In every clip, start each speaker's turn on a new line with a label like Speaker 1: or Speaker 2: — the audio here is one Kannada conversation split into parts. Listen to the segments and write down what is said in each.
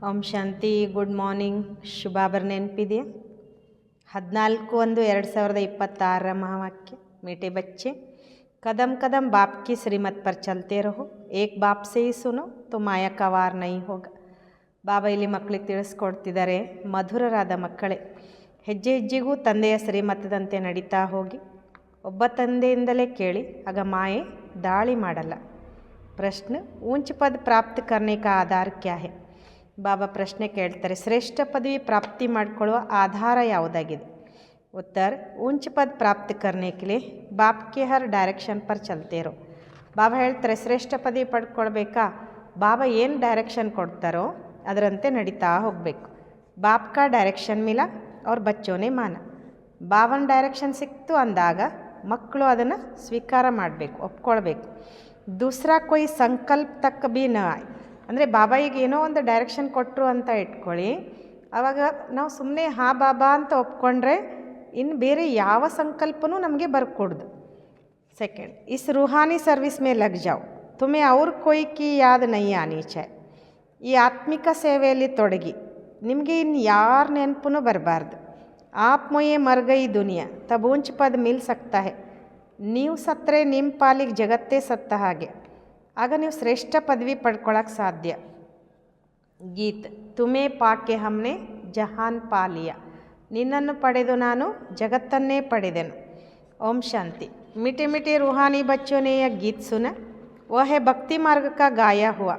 Speaker 1: ಓಂ ಶಾಂತಿ. Good morning. ಶುಭಾಭರ ನೆನಪಿದೆಯಾ? 14/1/2026 ಮಹಾವಾಕ್ಯ. मीठे बच्चे, कदम कदम बाप की श्रीमत पर चलते रहो, एक बाप से ही सुनो तो माया का वार नहीं होगा. ಬಾಬಾ ಇಲ್ಲಿ ಮಕ್ಕಳಿಗೆ ತಿಳಿಸ್ಕೊಡ್ತಿದ್ದಾರೆ, ಮಧುರರಾದ ಮಕ್ಕಳೇ, ಹೆಜ್ಜೆ ಹೆಜ್ಜೆಗೂ ತಂದೆಯ ಶ್ರೀಮತದಂತೆ ನಡೀತಾ ಹೋಗಿ. ಒಬ್ಬ ತಂದೆಯಿಂದಲೇ ಕೇಳಿ, ಆಗ ಮಾಯೆ ದಾಳಿ ಮಾಡಲ್ಲ. ಪ್ರಶ್ನೆ, ऊंच पद प्राप्त करने का आधार क्या है? ಬಾಬಾ ಪ್ರಶ್ನೆ ಕೇಳ್ತಾರೆ, ಶ್ರೇಷ್ಠ ಪದವಿ ಪ್ರಾಪ್ತಿ ಮಾಡಿಕೊಳ್ಳುವ ಆಧಾರ ಯಾವುದಾಗಿದೆ? उत्तर, ऊंच पद प्राप्त करने के लिए बाप के हर डायरेक्शन पर चलते रहो. ಬಾಬಾ ಹೇಳ್ತಾರೆ, ಶ್ರೇಷ್ಠ ಪದವಿ ಪಡ್ಕೊಳ್ಬೇಕಾ, ಬಾಬಾ ಏನು ಡೈರೆಕ್ಷನ್ ಕೊಡ್ತಾರೋ ಅದರಂತೆ ನಡೀತಾ ಹೋಗಬೇಕು. ಬಾಪ್ ಕಾ ಡೈರೆಕ್ಷನ್ ಮಿಲ ಅವ್ರ ಬಚ್ಚೋನೆ ಮಾನ. ಬಾಬನ ಡೈರೆಕ್ಷನ್ ಸಿಕ್ತು ಅಂದಾಗ ಮಕ್ಕಳು ಅದನ್ನು ಸ್ವೀಕಾರ ಮಾಡಬೇಕು, ಒಪ್ಕೊಳ್ಬೇಕು. ದೂಸರಾ ಕೊಯ್ ಸಂಕಲ್ಪ ತಕ್ಕ ಬಿ ನ ಆಯ್, ಅಂದರೆ ಬಾಬಾ ಈಗ ಏನೋ ಒಂದು ಡೈರೆಕ್ಷನ್ ಕೊಟ್ಟರು ಅಂತ ಇಟ್ಕೊಳ್ಳಿ, ಆವಾಗ ನಾವು ಸುಮ್ಮನೆ ಹಾ ಬಾಬಾ ಅಂತ ಒಪ್ಕೊಂಡ್ರೆ ಇನ್ನು ಬೇರೆ ಯಾವ ಸಂಕಲ್ಪನೂ ನಮಗೆ ಬರ್ಕೊಡ್ದು. ಸೆಕೆಂಡ್, ಇಸ್ ರೂಹಾನಿ ಸರ್ವಿಸ್ ಮೇ ಲಗ್ ಜಾವ್, ತುಮೆ ಅವ್ರ ಕೊಯ್ ಕಿ ಯಾದ್ ನೈ ಆನಿ ಚಾಯ್. ಈ ಆತ್ಮಿಕ ಸೇವೆಯಲ್ಲಿ ತೊಡಗಿ, ನಿಮಗೆ ಇನ್ನು ಯಾರ ನೆನಪೂ ಬರಬಾರ್ದು. ಆಪ್ ಮೊಯೆ ಮರ್ಗೈ ದುನಿಯಾ ತಬ್ ऊंच पद ಮಿಲ್ ಸಕ್ತಾ ಹೈ. ನೀವು ಸತ್ತರೆ ನಿಮ್ಮ ಪಾಲಿಗೆ ಜಗತ್ತೇ ಸತ್ತ ಹಾಗೆ, ಆಗ ನೀವು ಶ್ರೇಷ್ಠ ಪದವಿ ಪಡ್ಕೊಳ್ಳೋಕ್ಕೆ ಸಾಧ್ಯ. ಗೀತ್, ತುಮೇ ಪಾಕೆ ಹಮ್ನೆ ಜಹಾನ್ ಪಾಲಿಯ, ನಿನ್ನನ್ನು ಪಡೆದು ನಾನು ಜಗತ್ತನ್ನೇ ಪಡೆದೆನು. ಓಂ ಶಾಂತಿ. मीठे मीठे रूहानी बच्चों ने यह गीत सुना, वह है भक्ति मार्ग का गाया हुआ.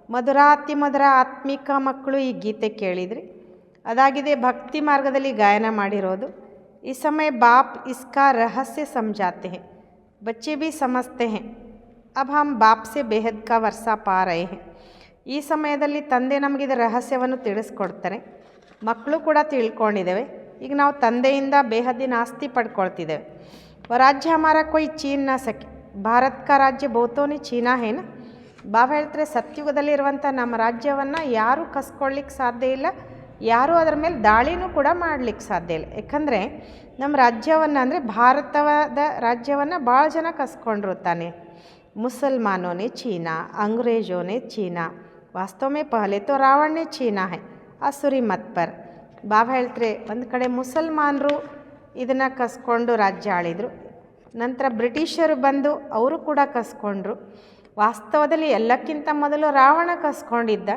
Speaker 1: ಮಧುರ ಅತಿ ಮಧುರ ಆತ್ಮಿಕ ಮಕ್ಕಳು ಈ ಗೀತೆ ಕೇಳಿದ್ರಿ, ಅದಾಗಿದೆ ಭಕ್ತಿ ಮಾರ್ಗದಲ್ಲಿ ಗಾಯನ ಮಾಡಿರೋದು. ಈ ಸಮಯ ಬಾಪ್ ಇಸ್ಕಾ ರಹಸ್ಯ ಸಮझाते हैं, बच्चे भी समझते हैं. अब हम बाप से बेहद का वर्षा पा रहे हैं. ಈ ಸಮಯದಲ್ಲಿ ತಂದೆ ನಮಗಿದ ರಹಸ್ಯವನ್ನು ತಿಳಿಸ್ಕೊಡ್ತಾರೆ, ಮಕ್ಕಳು ಕೂಡ ತಿಳ್ಕೊಂಡಿದ್ದೇವೆ. ಈಗ ನಾವು ತಂದೆಯಿಂದ ಬೇಹದ್ದಿನ ಆಸ್ತಿ ಪಡ್ಕೊಳ್ತಿದ್ದೇವೆ. ರಾಜ್ಯ ಹಮಾರ ಕೊಯ್ ಚೀನ್ ನ ಸಕೆ, ಭಾರತ್ ಕಾ ರಾಜ್ಯ ಬಹುತೋನಿ ಚೀನಾ ಹೇನ. ಬಾಬಾ ಹೇಳ್ತಾರೆ, ಸತ್ಯುಗದಲ್ಲಿರುವಂಥ ನಮ್ಮ ರಾಜ್ಯವನ್ನು ಯಾರೂ ಕಸ್ಕೊಳ್ಳಿಕ್ಕೆ ಸಾಧ್ಯ ಇಲ್ಲ, ಯಾರೂ ಅದರ ಮೇಲೆ ದಾಳಿನೂ ಕೂಡ ಮಾಡಲಿಕ್ಕೆ ಸಾಧ್ಯ ಇಲ್ಲ. ಯಾಕಂದರೆ ನಮ್ಮ ರಾಜ್ಯವನ್ನು ಅಂದರೆ ಭಾರತದ ರಾಜ್ಯವನ್ನು ಭಾಳ ಜನ ಕಸ್ಕೊಂಡ್ರು ತಾನೆ. ಮುಸಲ್ಮಾನೋನೇ ಚೀನಾ, ಅಂಗ್ರೇಜೋನೇ ಚೀನಾ, ವಾಸ್ತವ ಮೇ ಪಹಲೆ ತೋ ರಾವಣನೇ ಚೀನಾ ಹೈ ಅಸುರಿ ಮತ್ ಪರ್. ಬಾಬಾ ಹೇಳ್ತಾರೆ, ಒಂದು ಕಡೆ ಮುಸಲ್ಮಾನರು ಇದನ್ನು ಕಸ್ಕೊಂಡು ರಾಜ್ಯ ಆಳಿದರು, ನಂತರ ಬ್ರಿಟಿಷರು ಬಂದು ಅವರು ಕೂಡ ಕಸ್ಕೊಂಡ್ರು. ವಾಸ್ತವದಲ್ಲಿ ಎಲ್ಲಕ್ಕಿಂತ ಮೊದಲು ರಾವಣ ಕಸ್ಕೊಂಡಿದ್ದ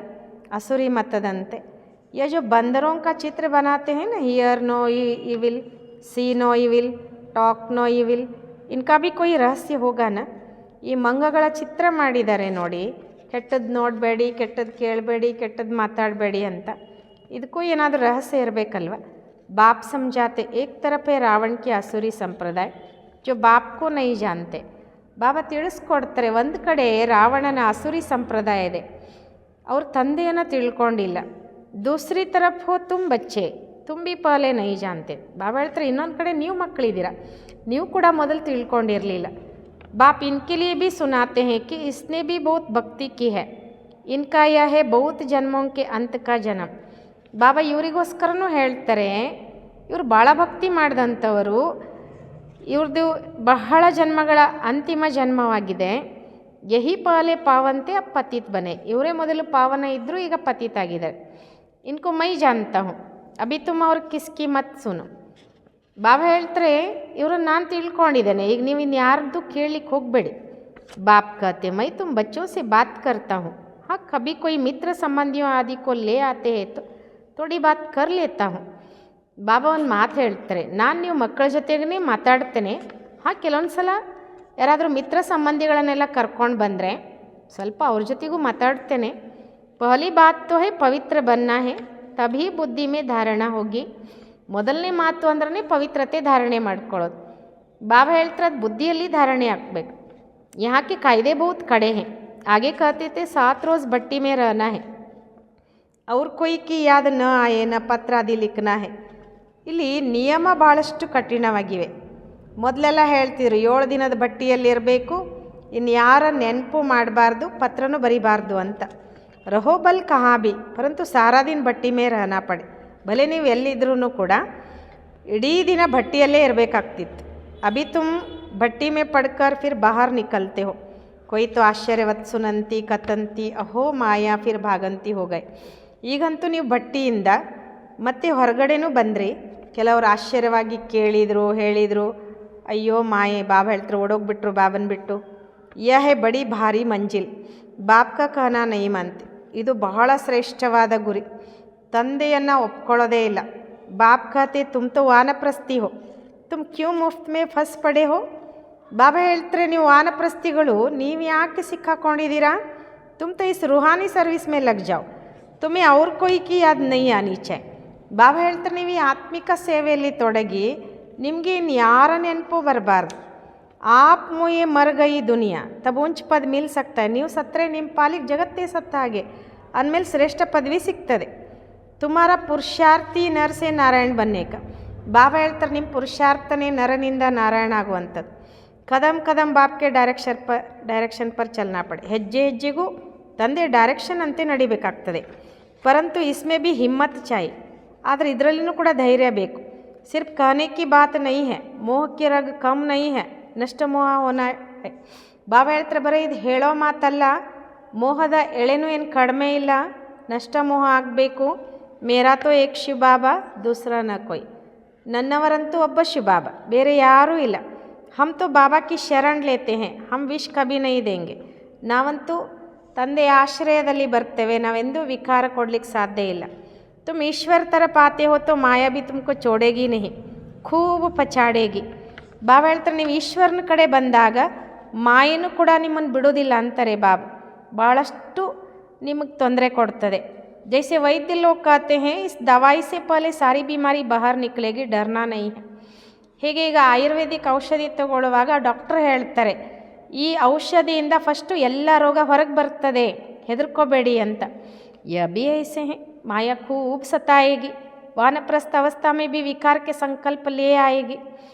Speaker 1: ಅಸುರಿ ಮತದಂತೆ. ये जो बंदरों का चित्र बनाते हैं ना, hear no evil, see no evil, talk no evil, इनका भी कोई रहस्य होगा ना. ಈ ಮಂಗಗಳ ಚಿತ್ರ ಮಾಡಿದ್ದಾರೆ ನೋಡಿ, ಕೆಟ್ಟದ್ದು ನೋಡಬೇಡಿ, ಕೆಟ್ಟದ್ದು ಕೇಳಬೇಡಿ, ಕೆಟ್ಟದ್ದು ಮಾತಾಡಬೇಡಿ ಅಂತ. ಇದಕ್ಕೂ ಏನಾದರೂ ರಹಸ್ಯ ಇರಬೇಕಲ್ವ. ಬಾಪ್ ಸಮझाते, एक तरफ है रावण की आसुरी संप्रदाय जो बाप को नहीं जानते. ಬಾಬಾ ತಿಳಿಸ್ಕೊಡ್ತಾರೆ, ಒಂದು ಕಡೆ ರಾವಣನ ಅಸುರಿ ಸಂಪ್ರದಾಯ ಇದೆ, ಅವ್ರ ತಂದೆಯನ್ನು ತಿಳ್ಕೊಂಡಿಲ್ಲ. ದೂಸರಿ ತರಫ್ ಹೋ ತುಮ್ ಬಚ್ಚೆ ತುಮ್ ಬಿ ಪಹಲೆ ನೈ ಜಾನ್ತೆ. ಬಾಬಾ ಹೇಳ್ತಾರೆ, ಇನ್ನೊಂದು ಕಡೆ ನೀವು ಮಕ್ಕಳಿದ್ದೀರಾ, ನೀವು ಕೂಡ ಮೊದಲು ತಿಳ್ಕೊಂಡಿರಲಿಲ್ಲ. ಬಾಪ್ ಇನ್ಕೆ ಲಿಯೆ ಭಿ ಸುನಾತೆ ಹೇ ಕಿ ಇಸ್ನೆ ಭಿ ಬಹುತ್ ಭಕ್ತಿ ಕಿ ಹೈ, ಇನ್ಕಾ ಯಾ ಹೇ ಬಹುತ್ ಜನ್ಮೋಂ ಕೆ ಅಂತ್ ಕಾ ಜನ್ಮ. ಬಾಬಾ ಇವರಿಗೋಸ್ಕರನೂ ಹೇಳ್ತಾರೆ, ಇವರು ಭಾಳ ಭಕ್ತಿ ಮಾಡಿದಂಥವರು, ಇವ್ರದ್ದು ಬಹಳ ಜನ್ಮಗಳ ಅಂತಿಮ ಜನ್ಮವಾಗಿದೆ. ಯಹಿ ಪಹಲೆ ಪಾವಂತೆ ಅಪ್ ಪತಿತ್ ಬನೆ, ಇವರೇ ಮೊದಲು ಪಾವನ ಇದ್ದರು, ಈಗ ಪತಿತ್ ಆಗಿದ್ದಾರೆ. ಇನ್ಕೋ ಮೈ ಜಾನ್ತಾ ಹೂँ, ಅಭಿ ತುಮ್ ಅವ್ರ ಕಿಸ್ಕಿ ಮತ್ ಸುನು. ಬಾಬಾ ಹೇಳ್ತಾರೆ, ಇವ್ರನ್ನ ನಾನು ತಿಳ್ಕೊಂಡಿದ್ದೇನೆ, ಈಗ ನೀವು ಇನ್ಯಾರ್ದು ಕೇಳಲಿಕ್ಕೆ ಹೋಗಬೇಡಿ. ಬಾಪ್ ಕಹತೆ, ಮೈ ತುಮ್ ಬಚ್ಚೋ ಸೆ ಬಾತ್ ಕರ್ತಾ ಹೂँ, हाँ कभी कोई मित्र संबंधियों आदि को ले आते हैं तो थोड़ी बात कर लेता हूँ. ಬಾಬಾ ಒಂದು ಮಾತು ಹೇಳ್ತಾರೆ, ನಾನು ನೀವು ಮಕ್ಕಳ ಜೊತೆಗೇ ಮಾತಾಡ್ತೇನೆ. ಹಾಂ, ಕೆಲವೊಂದು ಸಲ ಯಾರಾದರೂ ಮಿತ್ರ ಸಂಬಂಧಿಗಳನ್ನೆಲ್ಲ ಕರ್ಕೊಂಡು ಬಂದರೆ ಸ್ವಲ್ಪ ಅವ್ರ ಜೊತೆಗೂ ಮಾತಾಡ್ತೇನೆ. ಪಹಲಿ ಬಾತ್ ತೋ ಹೇ ಪವಿತ್ರ ಬನ್ನ ಹೇ ತಭಿ ಬುದ್ಧಿ ಮೇ ಧಾರಣ ಹೋಗಿ. ಮೊದಲನೇ ಮಾತು ಅಂದ್ರೆ ಪವಿತ್ರತೆ ಧಾರಣೆ ಮಾಡ್ಕೊಳ್ಳೋದು. ಬಾಬಾ ಹೇಳ್ತಾರೆ, ಅದು ಬುದ್ಧಿಯಲ್ಲಿ ಧಾರಣೆ ಆಗಬೇಕು. ಯಾಕೆ ಕಾಯ್ದೆ ಬಹುತ್ ಕಡೆ ಹೇ, ಆಗೆ ಕಹತೆ 7 रोज़ भट्टी में रहना है और कोई की याद न आए न पत्र आदि लिखना है. ಇಲ್ಲಿ ನಿಯಮ ಭಾಳಷ್ಟು ಕಠಿಣವಾಗಿವೆ. ಮೊದಲೆಲ್ಲ ಹೇಳ್ತಿದ್ರು 7 ದಿನದ ಬಟ್ಟಿಯಲ್ಲಿ ಇರಬೇಕು, ಇನ್ನು ಯಾರ ನೆನಪು ಮಾಡಬಾರ್ದು, ಪತ್ರನೂ ಬರಿಬಾರ್ದು ಅಂತ. ರಹೋ ಬಲ್ ಕಹಾ ಬಿ ಪರಂತು ಸಾರಾ ದಿನ ಬಟ್ಟಿ ಮೇ ರಹನಾ ಪಡೆ. ಭಲೆ ನೀವು ಎಲ್ಲಿದ್ರೂ ಕೂಡ ಇಡೀ ದಿನ ಬಟ್ಟಿಯಲ್ಲೇ ಇರಬೇಕಾಗ್ತಿತ್ತು. ಅಭಿ ತುಮ್ ಬಟ್ಟಿ ಮೇ ಪಡ್ಕರ್ ಫಿರ್ ಬಾಹರ್ ನಿಕಲ್ತೆ ಹೋ, ಕೊಯ್ ತೋ ಆಶ್ಚರ್ಯವತ್ ಸುನಂತಿ ಕತಂತಿ ಅಹೋ ಮಾಯಾ ಫಿರ್ ಭಾಗಂತಿ ಹೋ ಗಯ್. ಈಗಂತೂ ನೀವು ಬಟ್ಟಿಯಿಂದ ಮತ್ತೆ ಹೊರಗಡೆನೂ ಬಂದ್ರಿ. ಕೆಲವರು ಆಶ್ಚರ್ಯವಾಗಿ ಕೇಳಿದರು, ಹೇಳಿದರು, ಅಯ್ಯೋ ಮಾಯೆ, ಬಾಬಾ ಹೇಳ್ತಾರೆ ಓಡೋಗ್ಬಿಟ್ರು ಬಾಬನ್ ಬಿಟ್ಟು. ಯಹ ಹೇ ಬಡಿ ಭಾರಿ ಮಂಜಿಲ್, ಬಾಪ್ ಕಾ ಕಹನಾ ನಹೀ ಮಾನ್ತೆ. ಇದು ಬಹಳ ಶ್ರೇಷ್ಠವಾದ ಗುರಿ. ತಂದೆಯನ್ನು ಒಪ್ಕೊಳ್ಳೋದೇ ಇಲ್ಲ. ಬಾಪ್ ಕಹತೆ ತುಮ್ ತೋ ವಾನಪ್ರಸ್ಥಿ ಹೋ, ತುಮ್ ಕ್ಯೂ ಮುಫ್ತ್ ಮೇ ಫಸ್ ಪಡೆ ಹೋ. ಬಾಬಾ ಹೇಳ್ತಾರೆ, ನೀವು ವಾನಪ್ರಸ್ಥಿಗಳು, ನೀವು ಯಾಕೆ ಸಿಕ್ಕಾಕೊಂಡಿದ್ದೀರಾ? ತುಮ್ ತೋ ಇಸ್ ರೂಹಾನಿ ಸರ್ವಿಸ್ ಮೇ ಲಗ್ ಜಾओ, ತುಮೇ ಅವ್ರ ಕೋಯಿ ಕಿ ಯಾದ್ ನಹೀ ಆನಿ ಚಾಹೀ. ಬಾಬಾ ಹೇಳ್ತಾರೆ, ನೀವು ಈ ಆತ್ಮಿಕ ಸೇವೆಯಲ್ಲಿ ತೊಡಗಿ, ನಿಮಗೆ ಇನ್ಯಾರ ನೆನಪು ಬರಬಾರ್ದು. ಆಪ್ ಮುಯೆ ಮರ್ ಗಯಿ ದುನಿಯಾ ತಬ್ ಉಂಚ್ ಪದ ಮಿಲ್ ಸಕ್ತಾ ಹೈ. ನೀವು ಸತ್ತರೆ ನಿಮ್ಮ ಪಾಲಿಗೆ ಜಗತ್ತೇ ಸತ್ತ ಹಾಗೆ, ಅಂದಮೇಲೆ ಶ್ರೇಷ್ಠ ಪದವಿ ಸಿಗ್ತದೆ. ತುಮಾರ ಪುರುಷಾರ್ಥಿ ನರಸೆ ನಾರಾಯಣ ಬನ್ನೇಕ. ಬಾಬಾ ಹೇಳ್ತಾರೆ, ನಿಮ್ಮ ಪುರುಷಾರ್ಥನೇ ನರನಿಂದ ನಾರಾಯಣ ಆಗುವಂಥದ್ದು. ಕದಮ್ ಕದಮ್ ಬಾಪ್ಗೆ ಡೈರೆಕ್ಷನ್ ಪರ್ ಚಲನಾ ಪಡೆ. ಹೆಜ್ಜೆ ಹೆಜ್ಜೆಗೂ ತಂದೆ ಡೈರೆಕ್ಷನ್ ಅಂತೆ ನಡಿಬೇಕಾಗ್ತದೆ. ಪರಂತು ಇಸ್ಮೇ ಬಿ ಹಿಮ್ಮತ್ ಚಾಯಿ. ಆದರೆ ಇದರಲ್ಲಿನೂ ಕೂಡ ಧೈರ್ಯ ಬೇಕು. ಸಿರ್ಫ್ ಕಹನೆ ಕಿ ಬಾತ್ ನಹೀ ಹೈ, ಮೋಹ ಕಿ ರಗ್ ಕಮ್ ನಹೀ ಹೈ, ನಷ್ಟ ಮೋಹ ಹೋನಾ ಹೈ. ಬಾಬಾ ಹೇಳ್ತಾರೆ, ಬರೀ ಇದು ಹೇಳೋ ಮಾತಲ್ಲ, ಮೋಹದ ಎಳೆನೂ ಏನು ಕಡಿಮೆ ಇಲ್ಲ, ನಷ್ಟ ಮೋಹ ಆಗಬೇಕು. ಮೇರಾ ತೋ ಏಕ್ ಶಿವ ಬಾಬಾ ದೂಸರಾ ನ ಕೊಯ್. ನನ್ನವರಂತೂ ಒಬ್ಬ ಶಿವ ಬಾಬಾ, ಬೇರೆ ಯಾರೂ ಇಲ್ಲ. ಹಮ್ ತೋ ಬಾಬಾ ಕಿ ಶರಣ್ ಲೇತೆ ಹೇ, ಹಮ್ ವಿಶ್ ಕಭಿ ನಹೀ ದೇಂಗೆ. ನಾವಂತೂ ತಂದೆಯ ಆಶ್ರಯದಲ್ಲಿ ಬರ್ತೇವೆ, ನಾವೆಂದೂ ವಿಕಾರ ಕೊಡ್ಲಿಕ್ಕೆ ಸಾಧ್ಯ ಇಲ್ಲ. ತುಮ್ ಈಶ್ವರ ತರ ಪಾತೆ ಹೋ ತೋ ಮಾಯಾ ಬಿ ತುಮಕೋ ಚೋಡೇಗಿ ನಹಿ, ಖೂಬ್ ಪಚಾಡೇಗಿ. ಬಾಬಾ ಹೇಳ್ತಾರೆ, ನೀವು ಈಶ್ವರನ ಕಡೆ ಬಂದಾಗ ಮಾಯನೂ ಕೂಡ ನಿಮ್ಮನ್ನು ಬಿಡೋದಿಲ್ಲ ಅಂತಾರೆ ಬಾಬಾ. ಭಾಳಷ್ಟು ನಿಮಗೆ ತೊಂದರೆ ಕೊಡ್ತದೆ. ಜೈಸೆ ವೈದ್ಯ ಲೋಗ್ कहते हैं, इस दवाई से पहले सारी बीमारी बाहर निकलेगी, डरना नहीं है. ಹೀಗೆ ಈಗ ಆಯುರ್ವೇದಿಕ್ ಔಷಧಿ ತಗೊಳ್ಳುವಾಗ ಡಾಕ್ಟ್ರ್ ಹೇಳ್ತಾರೆ, ಈ ಔಷಧಿಯಿಂದ ಫಸ್ಟು ಎಲ್ಲ ರೋಗ ಹೊರಗೆ ಬರ್ತದೆ, ಹೆದರ್ಕೋಬೇಡಿ ಅಂತ. ಯ ಬಿ ಐಸೆ ಹೇ, ಮಾಯಾ ಖೂಬ್ ಸತಾಯೇಗಿ, ವಾನಪ್ರಸ್ಥ ಅವಸ್ಥಾ ಮೇ ಬಿ ವಿಕಾರ ಕೆ ಸಂಕಲ್ಪ ಲೇ ಆಯೇಗಿ.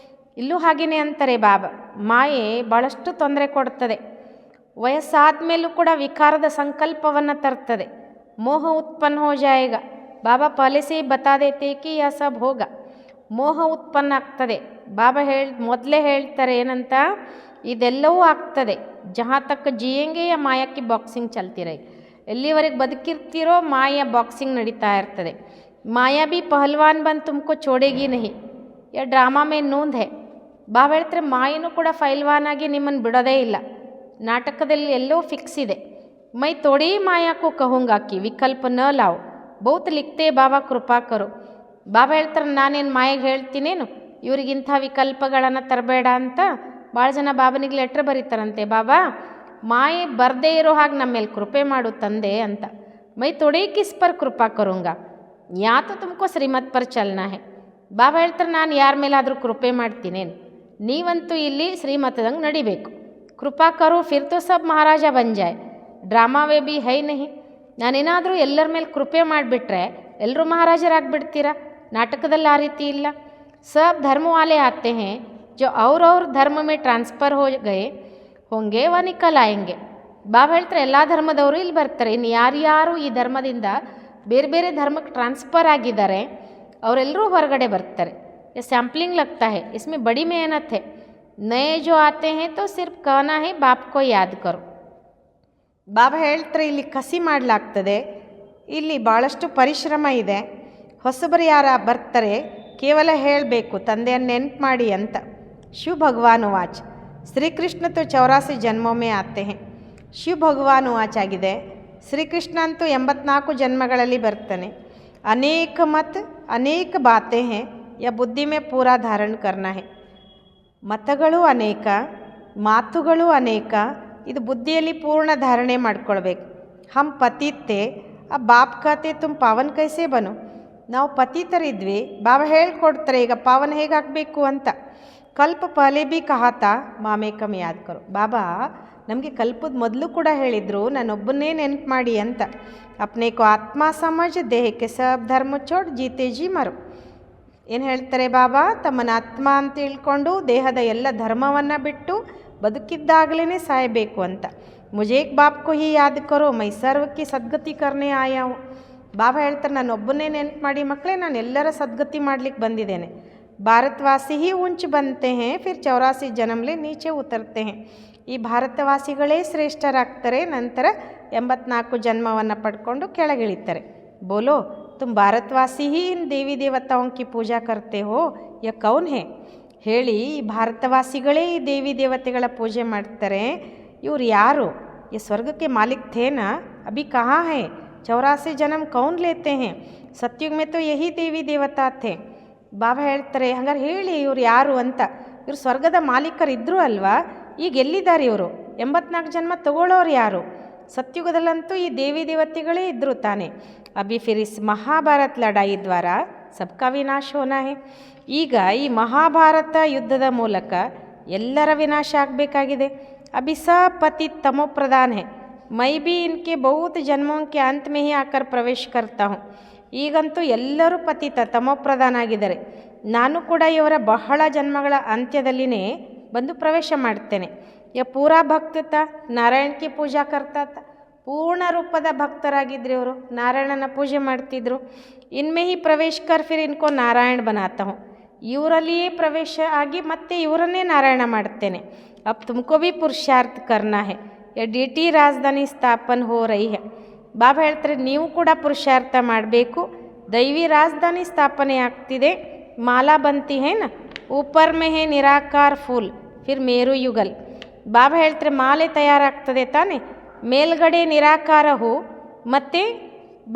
Speaker 1: ಇಲ್ಲೂ ಹಾಗೆಯೇ ಅಂತಾರೆ ಬಾಬಾ, ಮಾಯೆ ಭಾಳಷ್ಟು ತೊಂದರೆ ಕೊಡ್ತದೆ. ವಯಸ್ಸಾದ ಮೇಲೂ ಕೂಡ ವಿಕಾರದ ಸಂಕಲ್ಪವನ್ನು ತರ್ತದೆ. ಮೋಹ ಉತ್ಪನ್ನ ಹೋ ಜಾಯೇಗ. ಬಾಬಾ ಪಹಲೆ ಸೇ ಬತಾ ದೇತೆ ಕಿ ಯಾ ಸಬ್ ಹೋಗ. ಮೋಹ ಉತ್ಪನ್ನ ಆಗ್ತದೆ. ಬಾಬಾ ಮೊದಲೇ ಹೇಳ್ತಾರೆ ಏನಂತ, ಇದೆಲ್ಲವೂ ಆಗ್ತದೆ. ಜहाँ ತಕ್ ಜಿಯೆಂಗೆ ಯಾ ಮಾಯಾಕಿ ಬಾಕ್ಸಿಂಗ್ ಚಲ್ತಿರೈ. ಎಲ್ಲಿವರೆಗೆ ಬದುಕಿರ್ತೀರೋ ಮಾಯಾ ಬಾಕ್ಸಿಂಗ್ ನಡೀತಾ ಇರ್ತದೆ. ಮಾಯಾ ಬಿ ಪಹಲ್ವಾನ್ ಬಂದು ತುಮಕೋ ಚೋಡೇಗಿ ನಹಿ, ಯಾ ಡ್ರಾಮಾ ಮೇ ನೂಂದ್ ಹೇ. ಬಾಬಾ ಹೇಳ್ತಾರೆ, ಮಾಯನೂ ಕೂಡ ಫೈಲ್ವಾನ್ ಆಗಿ ನಿಮ್ಮನ್ನು ಬಿಡೋದೇ ಇಲ್ಲ. ನಾಟಕದಲ್ಲಿ ಎಲ್ಲೋ ಫಿಕ್ಸ್ ಇದೆ. ಮೈ ತೋಡಿ ಮಾಯಾಕು ಕಹೂಂಗಾ ಕಿ ವಿಕಲ್ಪ ನ ಲಾವ್, ಬಹುತ್ ಲಿಖತೆ ಬಾಬಾ ಕೃಪಾ ಕರೋ. ಬಾಬಾ ಹೇಳ್ತಾರೆ, ನಾನೇನು ಮಾಯೆಗೆ ಹೇಳ್ತೀನೇನು ಇವ್ರಿಗಿಂಥ ವಿಕಲ್ಪಗಳನ್ನು ತರಬೇಡ ಅಂತ. ಭಾಳ ಜನ ಬಾಬನಿಗೆ ಲೆಟ್ರ್ ಬರೀತಾರಂತೆ, ಬಾಬಾ ಮಾಯೆ ಬರದೇ ಇರೋ ಹಾಗೆ ನಮ್ಮ ಮೇಲೆ ಕೃಪೆ ಮಾಡು ತಂದೆ ಅಂತ. ಮೈ ತೋಡಿ ಕಿಸ್ ಪರ್ ಕೃಪಾ ಕರುಂಗ, ಯಾ ತೋ ತುಮಕೋ ಶ್ರೀಮತ್ ಪರ್ ಚಲನಾ ಹೇ. ಬಾಬಾ ಹೇಳ್ತಾರೆ, ನಾನು ಯಾರ ಮೇಲಾದರೂ ಕೃಪೆ ಮಾಡ್ತೀನೇನು, ನೀವಂತೂ ಇಲ್ಲಿ ಶ್ರೀಮತದಂಗೆ ನಡಿಬೇಕು. ಕೃಪಾ ಕರು ಫಿರ್ ತೋ ಸಬ್ ಮಹಾರಾಜ ಬನ್ ಜಾಯ್, ಡ್ರಾಮಾವೇ ಬಿ ಹೈ ನಹಿ. ನಾನೇನಾದರೂ ಎಲ್ಲರ ಮೇಲೆ ಕೃಪೆ ಮಾಡಿಬಿಟ್ರೆ ಎಲ್ಲರೂ ಮಹಾರಾಜರಾಗ್ಬಿಡ್ತೀರಾ. ನಾಟಕದಲ್ಲಿ ಆ ರೀತಿ ಇಲ್ಲ. सब धर्म वाले आते हैं, जो और धर्म में ट्रांसफ़र हो गए होंगे ವ ನಿಕಲ್ ಆಯಂಗೆ. ಬಾಬಾ ಹೇಳ್ತಾರೆ, ಎಲ್ಲ ಧರ್ಮದವರು ಇಲ್ಲಿ ಬರ್ತಾರೆ. ಇನ್ನು ಯಾರ್ಯಾರು ಈ ಧರ್ಮದಿಂದ ಬೇರೆ ಬೇರೆ ಧರ್ಮಕ್ಕೆ ಟ್ರಾನ್ಸ್ಫರ್ ಆಗಿದ್ದಾರೆ ಅವರೆಲ್ಲರೂ ಹೊರಗಡೆ ಬರ್ತಾರೆ. ये सैम्पलिंग लगता है, इसमें बड़ी मेहनत है. नए जो आते हैं तो सिर्फ कहना है बाप को याद करो. ಬಾಬಾ ಹೇಳ್ತಾರೆ, ಇಲ್ಲಿ ಕಸಿ ಮಾಡಲಾಗ್ತದೆ, ಇಲ್ಲಿ ಭಾಳಷ್ಟು ಪರಿಶ್ರಮ ಇದೆ. ಹೊಸಬರು ಯಾರ ಬರ್ತಾರೆ, ಕೇವಲ ಹೇಳಬೇಕು ತಂದೆಯನ್ನು ನೆನ್ಪು ಮಾಡಿ ಅಂತ. ಶಿವ ಭಗವಾನ್ ವಾಚ್, ಶ್ರೀಕೃಷ್ಣ ತೋ 84 ಜನ್ಮೊಮ್ಮೆ ಆತೆ ಹೇ. ಶಿವ ಭಗವಾನ್ ವಾಚ್ ಆಗಿದೆ, ಶ್ರೀಕೃಷ್ಣ ಅಂತೂ 84 ಜನ್ಮಗಳಲ್ಲಿ ಬರ್ತಾನೆ. ಅನೇಕ ಮತ್ ಅನೇಕ ಬಾತೆ ಹೇ, ಯಾ ಬುದ್ಧಿ ಮೇ ಪೂರಾ ಧಾರಣ ಕರ್ನಾ ಹೇ. ಮತಗಳು ಅನೇಕ, ಮಾತುಗಳು ಅನೇಕ, ಇದು ಬುದ್ಧಿಯಲ್ಲಿ ಪೂರ್ಣ ಧಾರಣೆ ಮಾಡ್ಕೊಳ್ಬೇಕು. ಹಮ್ ಪತಿತ್ತೆ, ಆ ಬಾಪ್ ಕತೆ ತುಮ್ ಪಾವನ್ ಕೈಸೆ ಬನು. ನಾವು ಪತಿತರಿದ್ವಿ, ಬಾಬಾ ಹೇಳ್ಕೊಡ್ತಾರೆ ಈಗ ಪಾವನ ಹೇಗಾಗಬೇಕು ಅಂತ. ಕಲ್ಪ ಪಹಲೆ ಬಿ ಕಹಾತ ಮಾಮೇ ಕಮ್ ಯಾದ್ ಕರೋ. ಬಾಬಾ ನಮಗೆ ಕಲ್ಪದ ಮೊದಲು ಕೂಡ ಹೇಳಿದರು, ನಾನೊಬ್ಬನ್ನೇ ನೆನ್ಪು ಮಾಡಿ ಅಂತ. ಅಪ್ನೆ ಕೋ ಆತ್ಮ ಸಮಜ್ ದೇಹಕ್ಕೆ ಸಬ್ ಧರ್ಮ ಚೋಡ್ ಜೀತೆ ಜಿ ಮರು. ಏನು ಹೇಳ್ತಾರೆ ಬಾಬಾ, ತಮ್ಮನ್ನ ಆತ್ಮ ಅಂತ ತಿಳ್ಕೊಂಡು ದೇಹದ ಎಲ್ಲ ಧರ್ಮವನ್ನು ಬಿಟ್ಟು ಬದುಕಿದ್ದಾಗಲೇ ಸಾಯಬೇಕು ಅಂತ. ಮುಜೇಕ್ ಬಾಪ್ ಕೋ ಹಿ ಯಾದ್ ಕರೋ, ಮೈ ಸರ್ವಕ್ಕೆ ಸದ್ಗತಿ ಕರ್ನೆ ಆಯಾವು. ಬಾಬಾ ಹೇಳ್ತಾರೆ, ನಾನು ಒಬ್ಬನೇ ನೆನ್ಪು ಮಾಡಿ ಮಕ್ಕಳೇ, ನಾನು ಎಲ್ಲರ ಸದ್ಗತಿ ಮಾಡಲಿಕ್ಕೆ ಬಂದಿದ್ದೇನೆ. ಭಾರತವಾಸಿ ಹಿ ಉಂಚ್ ಬಂತೆ ಹೇ, ಫಿರ್ 84 ಜನ್ಮಲೆ ನೀಚೆ ಉತರ್ತೆ ಹೇ. ಈ ಭಾರತವಾಸಿಗಳೇ ಶ್ರೇಷ್ಠರಾಗ್ತಾರೆ, ನಂತರ 84 ಜನ್ಮವನ್ನು ಪಡ್ಕೊಂಡು ಕೆಳಗಿಳಿತಾರೆ. बोलो तुम भारतवासी ही इन देवी देवताओं की पूजा करते हो या कौन है? ಹೇಳಿ ಭಾರತವಾಸಿಗಳೇ ಈ ದೇವಿ ದೇವತೆಗಳ ಪೂಜೆ ಮಾಡ್ತಾರೆ, ಇವ್ರು ಯಾರು? ये स्वर्ग के मालिक थे ना, अभी कहाँ है? 84 जन्म कौन लेते हैं? सत्युग में तो यही देवी देवता थे. ಬಾಬಾ ಹೇಳ್ತಾರೆ, ಹಂಗಾರೆ ಹೇಳಿ ಇವ್ರು ಯಾರು ಅಂತ. ಇವ್ರು ಸ್ವರ್ಗದ ಮಾಲೀಕರಿದ್ದರು ಅಲ್ವಾ, ಈಗ ಎಲ್ಲಿದ್ದಾರೆ ಇವರು? 84 ಜನ್ಮ ತಗೊಳ್ಳೋರು ಯಾರು? ಸತ್ಯುಗದಲ್ಲಂತೂ ಈ ದೇವಿ ದೇವತೆಗಳೇ ಇದ್ದರು ತಾನೆ. ಅಭಿ ಫಿರ್ ಇಸ್ ಮಹಾಭಾರತ್ ಲಡಾಯಿ ದ್ವಾರ ಸಬ್ಕಾ ವಿನಾಶ ಹೋನಾ ಹೈ. ಈಗ ಈ ಮಹಾಭಾರತ ಯುದ್ಧದ ಮೂಲಕ ಎಲ್ಲರ ವಿನಾಶ ಆಗಬೇಕಾಗಿದೆ. ಅಭಿ सब पतित तमो प्रधान है, मैं भी इनके बहुत जन्मों के अंत में ही आकर प्रवेश करता हूँ. ಈಗಂತೂ ಎಲ್ಲರೂ ಪತಿತ ತಮೋಪ್ರಧಾನ ಆಗಿದ್ದಾರೆ. ನಾನು ಕೂಡ ಇವರ ಬಹಳ ಜನ್ಮಗಳ ಅಂತ್ಯದಲ್ಲಿನೇ ಬಂದು ಪ್ರವೇಶ ಮಾಡ್ತೇನೆ. ಪೂರಾ ಭಕ್ತ ನಾರಾಯಣಕ್ಕೆ ಪೂಜಾ ಕರ್ತಾತ, ಪೂರ್ಣ ರೂಪದ ಭಕ್ತರಾಗಿದ್ದರು ಇವರು, ನಾರಾಯಣನ ಪೂಜೆ ಮಾಡ್ತಿದ್ರು. ಇನ್ಮೇ ಹಿ ಪ್ರವೇಶ ಕರ್ ಫಿರ್ ಇನ್ಕೋ ನಾರಾಯಣ ಬನಾತಾ ಹೂँ, ಇವರಲ್ಲಿಯೇ ಪ್ರವೇಶ ಆಗಿ ಮತ್ತೆ ಇವರನ್ನೇ ನಾರಾಯಣ ಮಾಡ್ತೇನೆ. अब तुमको भी पुरुषार्थ करना है, या DT राजधानी स्थापन हो रही है. ಬಾಬಾ ಹೇಳ್ತಾರೆ, ನೀವು ಕೂಡ ಪುರುಷಾರ್ಥ ಮಾಡಬೇಕು, ದೈವಿ ರಾಜಧಾನಿ ಸ್ಥಾಪನೆ ಆಗ್ತಿದೆ. ಮಾಲಾ ಬಂತಿ ಹೇ ನ, ऊपर में है निराकार फूल, फिर ಮೇರು ಯುಗಲ್. ಬಾಬಾ ಹೇಳ್ತಾರೆ, ಮಾಲೆ ತಯಾರಾಗ್ತದೆ ತಾನೆ, ಮೇಲ್ಗಡೆ ನಿರಾಕಾರ ಹೂ, ಮತ್ತು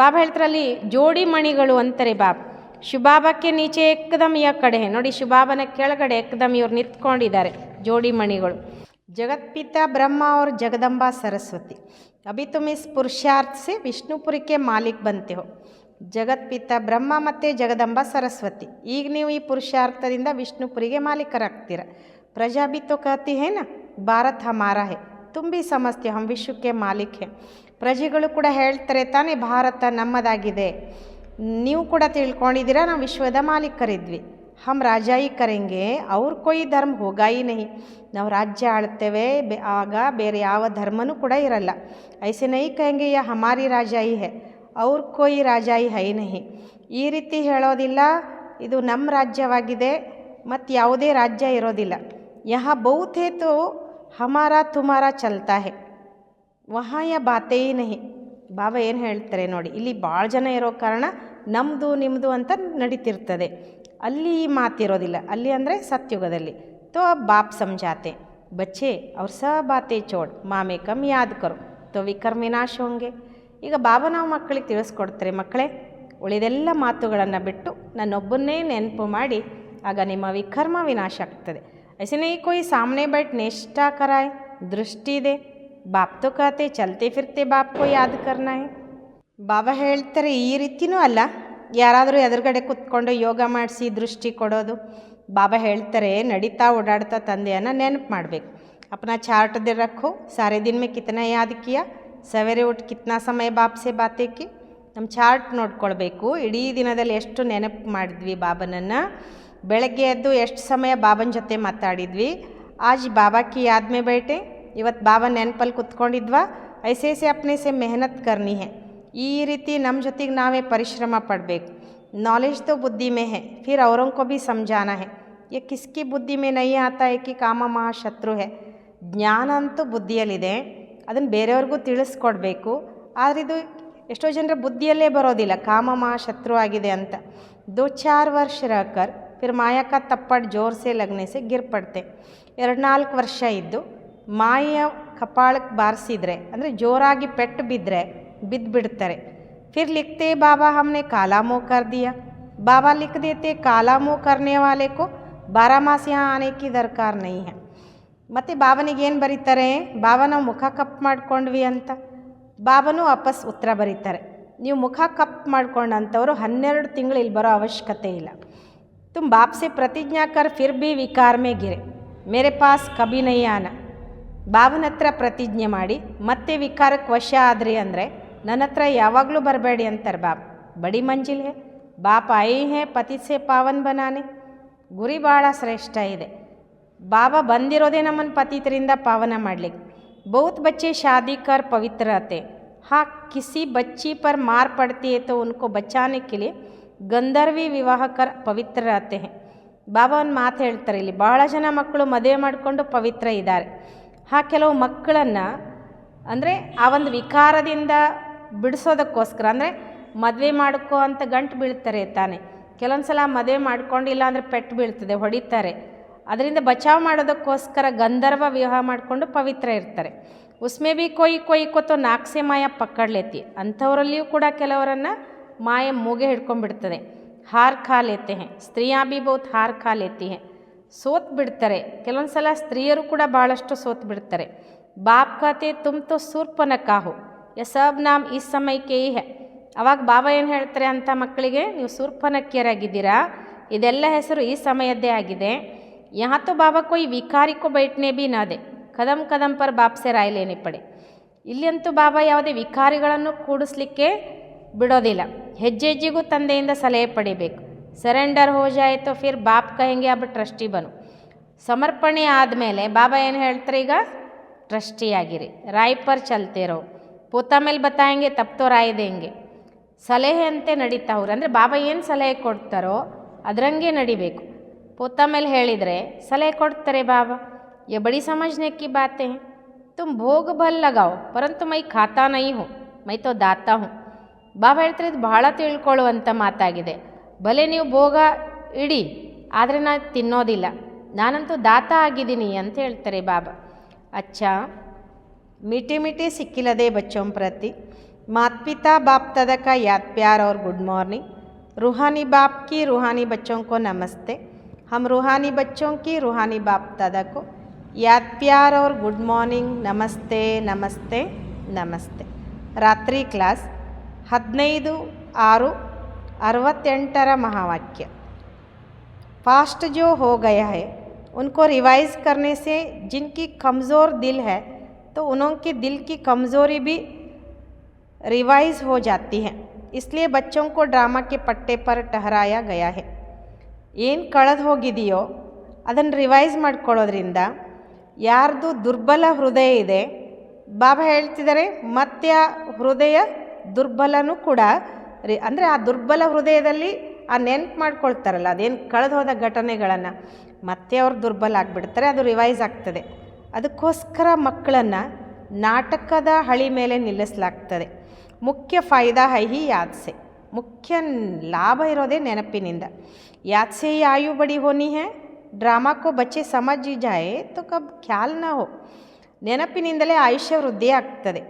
Speaker 1: ಬಾಬಾ ಹೇಳ್ತಾರೆ ಅಲ್ಲಿ ಜೋಡಿ ಮಣಿಗಳು ಅಂತಾರೆ ಬಾಬಾ. ಶಿವಬಾಬಾಕ್ಕೆ ನೀಚೆ ಏಕದಮ್ ಯ ಕಡೆ ನೋಡಿ, ಶಿವಬಾಬನ ಕೆಳಗಡೆ ಏಕದಮ್ ಇವ್ರು ನಿಂತ್ಕೊಂಡಿದ್ದಾರೆ ಜೋಡಿ ಮಣಿಗಳು. जगतपिता ब्रह्मा और जगदम्बा सरस्वती, अभी तुम इस पुरुषार्थ से विष्णुपुरी के मालिक बनते हो. जगतपिता ब्रह्ಮ ಮತ್ತು जगदम्बा सरस्वती, ಈಗ ನೀವು ಈ ಪುರುಷಾರ್ಥದಿಂದ ವಿಷ್ಣುಪುರಿಗೆ ಮಾಲೀಕರಾಗ್ತೀರ. प्रजा भी तो कहती है ना, भारत हमारा है, तुम भी समझते हो हम विश्व के मालिक है. ಪ್ರಜೆಗಳು ಕೂಡ ಹೇಳ್ತಾರೆ ತಾನೇ, ಭಾರತ ನಮ್ಮದಾಗಿದೆ, ನೀವು ಕೂಡ ತಿಳ್ಕೊಂಡಿದ್ದೀರಾ ನಾವು ವಿಶ್ವದ ಮಾಲೀಕರಿದ್ವಿ. हम राजा ही करेंगे और कोई धर्म होगा ही नहीं, ನಾವು ರಾಜ್ಯ ಆಳ್ತೇವೆ, ಆಗ ಬೇರೆ ಯಾವ ಧರ್ಮನೂ ಕೂಡ ಇರಲ್ಲ. ಐಸೆ ನೈ ಕಹೆಂಗೆ ಯಾ ಹಮಾರಿ ರಾಜಾ ಹಿ ಹೈ ಅವ್ರ ಕೋಯಿ ರಾಜಾ ಹಿ ಹೈ ನಹಿ, ಈ ರೀತಿ ಹೇಳೋದಿಲ್ಲ. ಇದು ನಮ್ಮ ರಾಜ್ಯವಾಗಿದೆ ಮತ್ತು ಯಾವುದೇ ರಾಜ್ಯ ಇರೋದಿಲ್ಲ. ಯಹಾ ಬಹುತ್ ಹೇ ತೋ ಹಮಾರಾ ತುಮಾರಾ ಚಲ್ತಾ ಹೈ, ವಹಾ ಯಾ ಬಾತೇ ಹಿ ನಹಿ. ಬಾಬಾ ಏನು ಹೇಳ್ತಾರೆ ನೋಡಿ, ಇಲ್ಲಿ ಭಾಳ ಜನ ಇರೋ ಕಾರಣ ನಮ್ಮದು ನಿಮ್ಮದು ಅಂತ ನಡೀತಿರ್ತದೆ, ಅಲ್ಲಿ ಈ ಮಾತಿರೋದಿಲ್ಲ. ಅಲ್ಲಿ ಅಂದರೆ ಸತ್ಯುಗದಲ್ಲಿ. तो अब बाप समझाते, बच्चे और सब बातें छोड़ माँ में कम याद करो तो विकर्म विनाश होंगे. ಈಗ ಬಾಬಾ ನಾವು ಮಕ್ಕಳಿಗೆ ತಿಳಿಸ್ಕೊಡ್ತಾರೆ, ಮಕ್ಕಳೇ ಉಳಿದೆಲ್ಲ ಮಾತುಗಳನ್ನು ಬಿಟ್ಟು ನನ್ನೊಬ್ಬನ್ನೇ ನೆನಪು ಮಾಡಿ, ಆಗ ನಿಮ್ಮ ವಿಕರ್ಮ ವಿನಾಶ ಆಗ್ತದೆ. ऐसे नहीं कोई सामने बैठ निष्ठा कराए, दृष्टि दे. बाप तो कहते चलते फिरते बाप को याद करना है. ಬಾಬಾ ಹೇಳ್ತಾರೆ, ಈ ರೀತಿಯೂ ಅಲ್ಲ, ಯಾರಾದರೂ ಎದುರುಗಡೆ ಕೂತ್ಕೊಂಡು ಯೋಗ ಮಾಡಿಸಿ ದೃಷ್ಟಿ ಕೊಡೋದು. ಬಾಬಾ ಹೇಳ್ತಾರೆ, ನಡೀತಾ ಓಡಾಡ್ತಾ ತಂದೆಯನ್ನು ನೆನಪು ಮಾಡಬೇಕು. अपना चार्ट दे रखो, सारे दिन में कितना याद किया, सवेरे उठ कितना समय बाप से बातें की. ನಮ್ಮ ಚಾರ್ಟ್ ನೋಡ್ಕೊಳ್ಬೇಕು, ಇಡೀ ದಿನದಲ್ಲಿ ಎಷ್ಟು ನೆನಪು ಮಾಡಿದ್ವಿ ಬಾಬನನ್ನು, ಬೆಳಗ್ಗೆ ಎದ್ದು ಎಷ್ಟು ಸಮಯ ಬಾಬನ ಜೊತೆ ಮಾತಾಡಿದ್ವಿ. ಆಜ್ ಬಾಬಾ ಕಿ ಯಾದ್ ಮೇ ಬೇಟೆ, ಇವತ್ತು ಬಾಬಾ ನೆನಪಲ್ಲಿ ಕುತ್ಕೊಂಡಿದ್ವಾ. ಐಸೆ ಐಸೆ ಅಪ್ನೆ ಸೆ ಮೆಹನತ್ ಕರ್ನಿ ಹೈ, ಈ ರೀತಿ ನಮ್ಮ ಜೊತೆಗೆ ನಾವೇ ಪರಿಶ್ರಮ ಪಡಬೇಕು. नॉलेज तो बुद्धि में है, फिर औरों को भी समझाना है. ये किसकी बुद्धि में नहीं आता है कि ಕಾಮ ಮಹಾಶತ್ರು है. ಜ್ಞಾನ ಅಂತೂ ಬುದ್ಧಿಯಲ್ಲಿದೆ, ಅದನ್ನು ಬೇರೆಯವ್ರಿಗೂ ತಿಳಿಸ್ಕೊಡ್ಬೇಕು. ಆದರೆ ಇದು ಎಷ್ಟೋ ಜನರ ಬುದ್ಧಿಯಲ್ಲೇ ಬರೋದಿಲ್ಲ, ಕಾಮ ಮಹಾಶತ್ರು ಆಗಿದೆ ಅಂತ. 2-4 ವರ್ಷ रहकर फिर माया का थप्पड़ जोर से लगने से गिर पड़ते. 2-4 ವರ್ಷ ಇದ್ದು ಮಾಯ ಕಪಾಳಕ್ಕೆ ಬಾರಿಸಿದ್ರೆ ಅಂದರೆ ಜೋರಾಗಿ ಪೆಟ್ಟು ಬಿದ್ದರೆ ಬಿದ್ದುಬಿಡ್ತಾರೆ. फिर लिखते बाबा हमने काला मुँह कर दिया. बाबा लिख देते काला मुँह करने वाले को 12 मास यहाँ आने की दरकार नहीं है. ಮತ್ತು ಬಾಬನಿಗೇನು ಬರೀತಾರೆ, ಬಾಬಾ ನಾವು ಮುಖ ಕಪ್ಪು ಮಾಡ್ಕೊಂಡ್ವಿ ಅಂತ. ಬಾಬನೂ ವಾಪಸ್ ಉತ್ತರ ಬರೀತಾರೆ, ನೀವು ಮುಖ ಕಪ್ಪು ಮಾಡ್ಕೊಂಡಂಥವ್ರು 12 ತಿಂಗಳು ಇಲ್ಲಿ ಬರೋ ಅವಶ್ಯಕತೆ ಇಲ್ಲ. ತುಮ್ ಬಾಪ್ ಸೆ ಪ್ರತಿಜ್ಞಾ ಕರ್ ಫಿರ್ ಭಿ ವಿಕಾರ ಮೇ ಗಿರೆ, ಮೇರೆ ಪಾಸ್ ಕಭಿ ನಹೀ ಆನಾ. ಬಾಬನ ಹತ್ರ ಪ್ರತಿಜ್ಞೆ ಮಾಡಿ ಮತ್ತೆ ವಿಕಾರಕ್ಕೆ ವಶ ಆದ್ರಿ ಅಂದರೆ ನನ್ನ ಹತ್ರ ಯಾವಾಗಲೂ ಬರಬೇಡಿ ಅಂತಾರೆ ಬಾಬಾ. ಬಡಿ ಮಂಜಿಲ್ ಹೇ, ಬಾಪ್ ಆಯಿ ಹೇ ಪತಿ ಸೆ ಪಾವನ್ ಬನಾನೆ. ಗುರಿ ಭಾಳ ಶ್ರೇಷ್ಠ ಇದೆ. ಬಾಬಾ ಬಂದಿರೋದೇ ನಮ್ಮನ್ನು ಪತಿತರಿಂದ ಪಾವನ ಮಾಡಲಿಕ್ಕೆ. ಬಹುತ್ ಬಚ್ಚೆ ಶಾದಿ ಕರ್ ಪವಿತ್ರ रहते, हाँ किसी बच्ची पर मार पड़ती है तो उनको बचाने के लिए ಗಂಧರ್ವಿ ವಿವಾಹ ಕರ್ ಪವಿತ್ರ रहते हैं. ಬಾಬಾ ಒಂದು ಮಾತು ಹೇಳ್ತಾರೆ, ಇಲ್ಲಿ ಭಾಳ ಜನ ಮಕ್ಕಳು ಮದುವೆ ಮಾಡಿಕೊಂಡು ಪವಿತ್ರ ಇದ್ದಾರೆ. ಕೆಲವು ಮಕ್ಕಳನ್ನು ಅಂದರೆ ಆ ಒಂದು ವಿಕಾರದಿಂದ ಬಿಡಿಸೋದಕ್ಕೋಸ್ಕರ, ಅಂದರೆ ಮದುವೆ ಮಾಡ್ಕೋ ಅಂತ ಗಂಟು ಬೀಳ್ತಾರೆ ತಾನೆ. ಕೆಲವೊಂದು ಸಲ ಮದುವೆ ಮಾಡ್ಕೊಂಡಿಲ್ಲ ಅಂದರೆ ಪೆಟ್ಟು ಬೀಳ್ತದೆ, ಹೊಡಿತಾರೆ. ಅದರಿಂದ ಬಚಾವ್ ಮಾಡೋದಕ್ಕೋಸ್ಕರ ಗಂಧರ್ವ ವಿವಾಹ ಮಾಡಿಕೊಂಡು ಪವಿತ್ರ ಇರ್ತಾರೆ. ಉಸ್ಮೆ ಭಿ ಕೊಯ್ ಕೊತ್ತೋ ನಾಕ್ಸೆ ಮಾಯ ಪಕ್ಕಡ್ಲೇತಿ. ಅಂಥವರಲ್ಲಿಯೂ ಕೂಡ ಕೆಲವರನ್ನು ಮಾಯ ಮೂಗೆ ಹಿಡ್ಕೊಂಡ್ಬಿಡ್ತದೆ. ಹಾರ್ ಖಾ ಲೇತೆ ಹೇ, ಸ್ತ್ರೀಯಾ ಭಿ ಬಹುತ್ ಹಾರ್ ಖಾ ಲೇತಿ ಹೇ. ಸೋತ್ ಬಿಡ್ತಾರೆ. ಕೆಲವೊಂದು ಸಲ ಸ್ತ್ರೀಯರು ಕೂಡ ಭಾಳಷ್ಟು ಸೋತ್ ಬಿಡ್ತಾರೆ. ಬಾಪ್ ಕತೆ ತುಮ್ ತೋ ಸೂರ್ಪನಖ ಹೋ, ಯ ಸಬ್ ನಾಮ್ ಈ ಸಮಯಕ್ಕೆ ಈ ಹೇ. ಅವಾಗ ಬಾಬಾ ಏನು ಹೇಳ್ತಾರೆ ಅಂಥ ಮಕ್ಕಳಿಗೆ, ನೀವು ಸೂರ್ಪನಖಿಯರಾಗಿದ್ದೀರಾ, ಇದೆಲ್ಲ ಹೆಸರು ಈ ಸಮಯದ್ದೇ ಆಗಿದೆ. ಯಹಾ ತೋ ಬಾಬಾ ಕೊಯ್ ವಿಕಾರಿ ಕೋ ಬೈಟ್ನೆ ಭಿ ನಾ ದೆ, ಕದಮ್ ಕದಮ್ ಪರ್ ಬಾಪ್ ಸೆ ರಾಯ್ ಲೇನೆ ಪಡೆ. ಇಲ್ಲಂತೂ ಬಾಬಾ ಯಾವುದೇ ವಿಕಾರಿಗಳನ್ನು ಕೂಡಿಸ್ಲಿಕ್ಕೆ ಬಿಡೋದಿಲ್ಲ. ಹೆಜ್ಜೆ ಹೆಜ್ಜೆಗೂ ತಂದೆಯಿಂದ ಸಲಹೆ ಪಡಿಬೇಕು. ಸರೆಂಡರ್ ಹೋ ಜಾಯ್ ತೋ ಫಿರ್ ಬಾಪ್ ಕಹೆಂಗೆ ಅಬ್ ಟ್ರಸ್ಟಿ ಬನು. ಸಮರ್ಪಣೆ ಆದಮೇಲೆ ಬಾಬಾ ಏನು ಹೇಳ್ತಾರೆ, ಈಗ ಟ್ರಸ್ಟಿ ಆಗಿರಿ, ರಾಯ್ ಪರ್ ಚಲ್ತೆ ರಹೋ, ಪೋತಾ ಮೇಲೆ ಬತಾಯಂಗೆ ತಪ್ ತೋ ರಾಯ್ ದೇಂಗೆ. ಸಲಹೆ ಅಂತೆ ನಡೀತಾ ಅವ್ರು, ಅಂದರೆ ಬಾಬಾ ಏನು ಸಲಹೆ ಕೊಡ್ತಾರೋ ಅದರಂಗೆ ನಡಿಬೇಕು. ಪೋತಾ ಮೇಲೆ ಹೇಳಿದರೆ ಸಲಹೆ ಕೊಡ್ತಾರೆ ಬಾಬಾ. ये बड़ी समझने की बातें हैं. तुम भोग भल लगाओ परंतु मैं खाता नहीं हूँ, मैं तो दाता हूँ. ಬಾಬಾ ಹೇಳ್ತಾರೆ ಇದು ಬಹಳ ತಿಳ್ಕೊಳ್ಳುವಂಥ ಮಾತಾಗಿದೆ. ಭಲೆ ನೀವು ಭೋಗ ಇಡಿ, ಆದರೆ ನಾನು ತಿನ್ನೋದಿಲ್ಲ, ನಾನಂತೂ ದಾತ ಆಗಿದ್ದೀನಿ ಅಂತ ಹೇಳ್ತಾರೆ ಬಾಬಾ. अच्छा मीठे मीठे सिक्किलदे बच्चों प्रति माता पिता बाप दादा का याद प्यार और गुड मॉर्निंग. रूहानी बाप की रूहानी बच्चों को नमस्ते. हम रूहानी बच्चों की रूहानी बाप दादा को याद प्यार और गुड मॉर्निंग, नमस्ते नमस्ते नमस्ते. रात्रि क्लास 15/6/68 महावाक्य. फास्ट जो हो गया है उनको रिवाइज करने से जिनकी कमज़ोर दिल है तो उनके दिल की कमज़ोरी भी रिवाइज हो जाती है. इसलिए बच्चों को ड्रामा के पट्टे पर ठहराया गया है. ಏನು ಕಳೆದು ಹೋಗಿದೆಯೋ ಅದನ್ನು ರಿವೈಸ್ ಮಾಡ್ಕೊಳ್ಳೋದ್ರಿಂದ ಯಾರ್ದು ದುರ್ಬಲ ಹೃದಯ ಇದೆ, ಬಾಬಾ ಹೇಳ್ತಿದ್ದಾರೆ, ಮತ್ತೆ ಆ ಹೃದಯ ದುರ್ಬಲನೂ ಕೂಡ ಅಂದರೆ ಆ ದುರ್ಬಲ ಹೃದಯದಲ್ಲಿ ಆ ನೆನ್ಪು ಮಾಡ್ಕೊಳ್ತಾರಲ್ಲ, ಅದೇನು ಕಳೆದು ಹೋದ ಘಟನೆಗಳನ್ನು ಮತ್ತೆ ಅವ್ರು ದುರ್ಬಲ ಆಗಿಬಿಡ್ತಾರೆ, ಅದು ರಿವೈಸ್ ಆಗ್ತದೆ. ಅದಕ್ಕೋಸ್ಕರ ಮಕ್ಕಳನ್ನು ನಾಟಕದ ಹಳಿ ಮೇಲೆ ನಿಲ್ಲಿಸಲಾಗ್ತದೆ. ಮುಖ್ಯ ಫಾಯ್ದಾ ಹೈ ಹಿ ಯಾದ್ಸೆ, ಮುಖ್ಯ ಲಾಭ ಇರೋದೇ ನೆನಪಿನಿಂದ. ಯಾದ್ಸೆ ಹಿ ಆಯು ಬಡಿ ಹೋನಿ ಹೇ, ಡ್ರಾಮಾ ಕೋ ಬಚ್ಚೆ ಸಮಜ್ ಜಾಯೆ ತೋ ಕಬ್ ಖ್ಯಾಲ್ ನಾ ಹೋ. ನೆನಪಿನಿಂದಲೇ ಆಯುಷ್ಯ ವೃದ್ಧಿ ಆಗ್ತದೆ.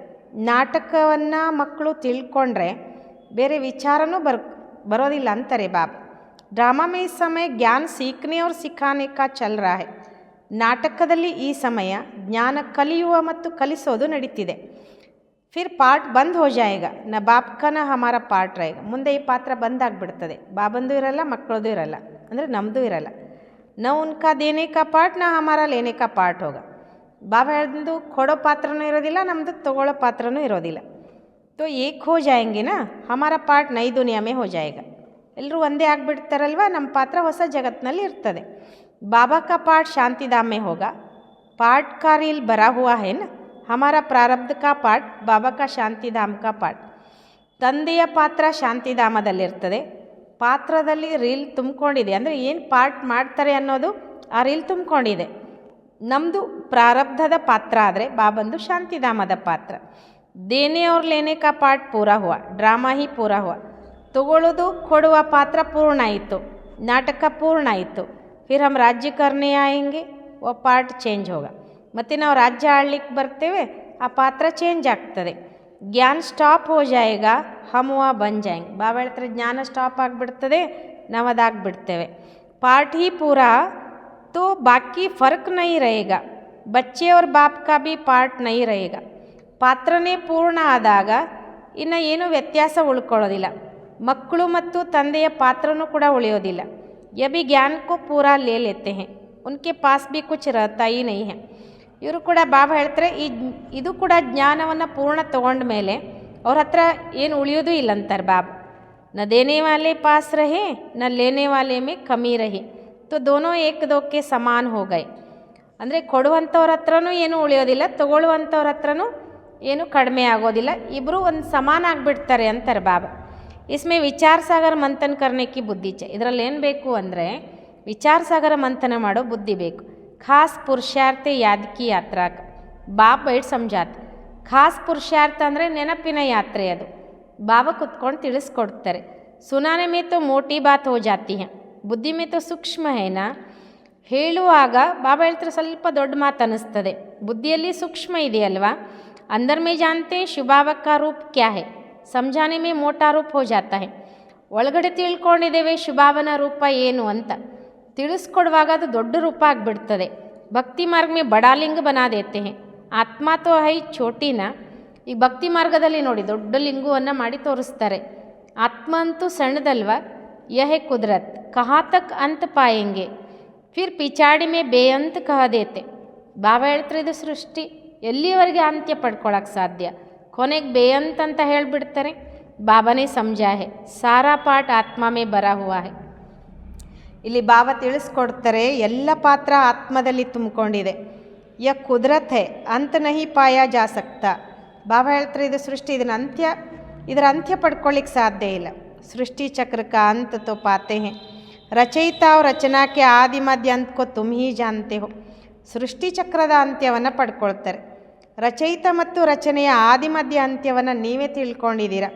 Speaker 1: ನಾಟಕವನ್ನು ಮಕ್ಕಳು ತಿಳ್ಕೊಂಡ್ರೆ ಬೇರೆ ವಿಚಾರನೂ ಬರೋದಿಲ್ಲ ಅಂತಾರೆ ಬಾಬಾ. ಡ್ರಾಮಾ ಮೇ ಈ ಸಮಯ ಜ್ಞಾನ ಸೀಖನೆ और ಸಿಖಾನೆ ಕಾ ಚಲ್ ರಹಾ ಹೈ. ನಾಟಕದಲ್ಲಿ ಈ ಸಮಯ ಜ್ಞಾನ ಕಲಿಯುವ ಮತ್ತು ಕಲಿಸೋದು ನಡೀತಿದೆ. ಫಿರ್ ಪಾಠ ಬಂದ್ ಹೋ ಜಾಯೇಗಾ, ನ ಬಾಪ್ ಕಾ ನ ಹಮಾರ ಪಾಠ रहेगा. ಮುಂದೆ ಈ ಪಾತ್ರ ಬಂದಾಗ್ಬಿಡ್ತದೆ, ಬಾಬಂದು ಇರಲ್ಲ, ಮಕ್ಕಳದು ಇರಲ್ಲ, ಅಂದರೆ ನಮ್ಮದು ಇರಲ್ಲ. ನ ಉನ್ಕಾ ದೇನೆ ಕಾ ಪಾಠ ನ ಹಮಾರ ಲೇನೆ ಕಾ ಪಾಠ ಹೋಗ. ಬಾಬಾ ಹೇಳ್ದು ಕೊಡೋ ಪಾತ್ರನೂ ಇರೋದಿಲ್ಲ, ನಮ್ಮದು ತಗೊಳ್ಳೋ ಪಾತ್ರನೂ ಇರೋದಿಲ್ಲ. ತೋ ಏಕ್ ಹೋ ಜಾಯಂಗೆ ನಾ, ಹಮಾರ ಪಾಠ ನೈ ದುನಿಯಾ ಮೇ ಹೋ ಜಾಯೇಗಾ. ಎಲ್ಲರೂ ಒಂದೇ ಆಗಿಬಿಡ್ತಾರಲ್ವ, ನಮ್ಮ ಪಾತ್ರ ಹೊಸ ಜಗತ್ತಿನಲ್ಲಿ ಇರ್ತದೆ. ಬಾಬಾ ಕಾ ಪಾಠ ಶಾಂತಿಧಾಮ್ ಮೇ ಹೋಗ. ಪಾಠ ಕಾ ರೀಲ್ ಬರಾ ಹುವಾ ಹೈ ನಾ, ಹಮಾರ ಪ್ರಾರಬ್ಧ ಕಾ ಪಾಠ ಬಾಬಾ ಕಾ ಶಾಂತಿಧಾಮ್ ಕಾ ಪಾಠ. ತಂದೆಯ ಪಾತ್ರ ಶಾಂತಿಧಾಮದಲ್ಲಿರ್ತದೆ. ಪಾತ್ರದಲ್ಲಿ ರೀಲ್ ತುಂಬಿಕೊಂಡಿದೆ, ಅಂದರೆ ಏನು ಪಾಠ ಮಾಡ್ತಾರೆ ಅನ್ನೋದು ಆ ರೀಲ್ ತುಂಬಿಕೊಂಡಿದೆ. ನಮ್ಮದು ಪ್ರಾರಬ್ಧದ ಪಾತ್ರ ಆದರೆ ಬಾಬಂದು ಶಾಂತಿಧಾಮದ ಪಾತ್ರ. ದೇನೆ ಅವ್ರ ಲೇನೆ ಕಾ ಪಾಠ ಪೂರಾ ಹುವ, ಡ್ರಾಮಾ ಹಿ ಪೂರಾ ಹುವ. ತಗೊಳ್ಳೋದು ಕೊಡುವ ಪಾತ್ರ ಪೂರ್ಣ ಆಯಿತು, ನಾಟಕ ಪೂರ್ಣ ಆಯಿತು. ಫಿರ್ ಹಮ್ ರಾಜ್ಯ ಕರ್ನೆ ಆಯಂಗೆ, ಓ ಪಾಠ ಚೇಂಜ್ ಹೋಗ. ಮತ್ತು ನಾವು ರಾಜ್ಯ ಆಳ್ಲಿಕ್ಕೆ ಬರ್ತೇವೆ, ಆ ಪಾತ್ರ ಚೇಂಜ್ ಆಗ್ತದೆ. ಜ್ಞಾನ ಸ್ಟಾಪ್ ಹೋ ಜಾಯೇಗಾ, ಹಮ್ ವಾ ಬನ್ ಜಾಯಂಗೆ. ಬಾಬಾ ಹೇಳ್ತಾರೆ ಜ್ಞಾನ ಸ್ಟಾಪ್ ಆಗಿಬಿಡ್ತದೆ, ನಾವು ಅದಾಗ್ಬಿಡ್ತೇವೆ. ಪಾಠ ಹಿ ಪೂರಾ तो बाकी फ़र्क नहीं रहेगा, बच्चे और बाप का भी पार्ट नहीं रहेगा. ಪಾತ್ರನೇ ಪೂರ್ಣ ಆದಾಗ ಇನ್ನು ಏನೂ ವ್ಯತ್ಯಾಸ ಉಳ್ಕೊಳ್ಳೋದಿಲ್ಲ. ಮಕ್ಕಳು ಮತ್ತು ತಂದೆಯ ಪಾತ್ರನೂ ಕೂಡ ಉಳಿಯೋದಿಲ್ಲ. ये भी ज्ञान को पूरा ले लेते हैं, उनके पास भी कुछ रहता ही नहीं है. ಇವರು ಕೂಡ ಬಾಬಾ ಹೇಳ್ತಾರೆ ಇದು ಕೂಡ ಜ್ಞಾನವನ್ನು ಪೂರ್ಣ ತೊಗೊಂಡ ಮೇಲೆ ಅವ್ರ ಹತ್ರ ಏನು ಉಳಿಯೋದು ಇಲ್ಲ ಅಂತಾರೆ ಬಾಬಾ. ನ ದೇನೆ ವಾಲೆ ಪಾಸ್ ರಹೆ ನ ಲೇನೆ ವಾಲೆ ಮೇ ಕಮಿ ರಹಿ, ತೋ ದೋನೋ ಏಕ್ ದೋಕ್ಕೆ ಸಮಾನ ಹೋ ಗಯೆ. ಅಂದರೆ ಕೊಡುವಂಥವ್ರ ಹತ್ರನೂ ಏನೂ ಉಳಿಯೋದಿಲ್ಲ, ತಗೊಳ್ಳುವಂಥವ್ರ ಹತ್ರನೂ ಏನೂ ಕಡಿಮೆ ಆಗೋದಿಲ್ಲ, ಇಬ್ಬರು ಒಂದು ಸಮಾನ ಆಗಿಬಿಡ್ತಾರೆ ಅಂತಾರೆ ಬಾಬಾ. ಇಸ್ಮೇ ವಿಚಾರ ಸಾಗರ ಮಂಥನ ಕರ್ನೆಕ್ಕಿ ಬುದ್ಧಿ ಚ. ಇದರಲ್ಲಿ ಏನು ಬೇಕು ಅಂದರೆ ವಿಚಾರ ಸಾಗರ ಮಂಥನ ಮಾಡೋ ಬುದ್ಧಿ ಬೇಕು. ಖಾಸ್ ಪುರುಷಾರ್ಥ ಯಾದಕಿ ಯಾತ್ರಾ ಬಾಬ್ ಬೈಟ್ ಸಮಜಾತ್. ಖಾಸ್ ಪುರುಷಾರ್ಥ ಅಂದರೆ ನೆನಪಿನ ಯಾತ್ರೆ, ಅದು ಬಾಬಾ ಕುತ್ಕೊಂಡು ತಿಳಿಸ್ಕೊಡ್ತಾರೆ. ಸುನಾನೆ ಮೇ ತೋ ಮೋಟಿ ಬಾತ್ ಹೋ ಜಾತಿ ಹೈ, ಬುದ್ಧಿ ಮೇ ತೋ ಸೂಕ್ಷ್ಮ ಹೇನಾ. ಹೇಳುವಾಗ ಬಾಬಾ ಹೇಳ್ತಾರೆ ಸ್ವಲ್ಪ ದೊಡ್ಡ ಮಾತು ಅನ್ನಿಸ್ತದೆ, ಬುದ್ಧಿಯಲ್ಲಿ ಸೂಕ್ಷ್ಮ ಇದೆಯಲ್ವಾ. ಅಂದರ್ ಮೇ ಜಾನ್ತೆ ಶಿವಬಾಬಾ ಕಾ ರೂಪ್ ಕ್ಯಾ ಹೈ, ಸಮझाने में ಮೋಟಾ ರೂಪ್ ಹೋ ಜಾತಾ ಹೈ. ಒಳಗಡೆ ತಿಳ್ಕೊಂಡಿದ್ದೇವೆ ಶಿವಬಾಬನ ರೂಪ ಏನು ಅಂತ, ತಿಳಿಸ್ಕೊಡುವಾಗ ಅದು ದೊಡ್ಡ ರೂಪ ಆಗಿಬಿಡ್ತದೆ. ಭಕ್ತಿ ಮಾರ್ಗ ಮೇ ಬಡಾ ಲಿಂಗ ಬನಾ ದೇತೆ ಹೈ, ಆತ್ಮ ತೋ ಹೈ ಛೋಟಿನ. ಈಗ ಭಕ್ತಿ ಮಾರ್ಗದಲ್ಲಿ ನೋಡಿ ದೊಡ್ಡ ಲಿಂಗವನ್ನು ಮಾಡಿ ತೋರಿಸ್ತಾರೆ. ಆತ್ಮ ಅಂತೂ ಸಣ್ಣದಲ್ವ. ಯಹ ಕುದರತ್ ಕಹಾ ತಕ್ ಅಂತ ಪಾಯೆಂಗೆ, ಫಿರ್ ಪಿಚಾಡಿ ಮೇ ಬೇಅಂತ ಕಹ ದೇತೆ. ಬಾಬಾ ಹೇಳ್ತಾರೆ ಇದು ಸೃಷ್ಟಿ ಎಲ್ಲಿವರೆಗೆ ಅಂತ್ಯ ಪಡ್ಕೊಳಕ್ಕೆ ಸಾಧ್ಯ, ಕೊನೆಗೆ ಬೇಅಂತ ಅಂತ ಹೇಳಿಬಿಡ್ತಾರೆ. ಬಾಬಾನೇ ಸಮझा है ಸಾರಾ ಪಾಠ ಆತ್ಮ ಮೇ ಬರಾ ಹುವಾ ಹೈ. ಇಲ್ಲಿ ಬಾಬಾ ತಿಳಿಸ್ಕೊಡ್ತಾರೆ ಎಲ್ಲ ಪಾತ್ರ ಆತ್ಮದಲ್ಲಿ ತುಂಬಿಕೊಂಡಿದೆ. ಯ ಕುದರತ್ ಹೈ ಅಂತ ನಹಿ ಪಾಯ ಜಾ ಸಕ್ತಾ. ಬಾಬಾ ಹೇಳ್ತಾರೆ ಇದು ಸೃಷ್ಟಿ, ಇದರ ಅಂತ್ಯ ಪಡ್ಕೊಳ್ಳಿಕ್ಕೆ ಸಾಧ್ಯ ಇಲ್ಲ. ಸೃಷ್ಟಿ ಚಕ್ರ ಕಾ ಅಂತ ತೋ ಪಾತೆ ಹೈ, ರಚಯಿತಾ और ರಚನಾ ಕೆ ಆದಿ ಮಧ್ಯ ಅಂತ ಕೋ ತುಮ್ ಹಿ ಜಾನ್ತೆ ಹೋ. ಸೃಷ್ಟಿ ಚಕ್ರದ ಅಂತ್ಯವನ್ನು ಪಡ್ಕೊಳ್ತಾರೆ. ರಚಯಿತ ಮತ್ತು ರಚನೆಯ ಆದಿ ಮಧ್ಯ ಅಂತ್ಯವನ್ನು ನೀವೇ ತಿಳ್ಕೊಂಡಿದ್ದೀರಾ.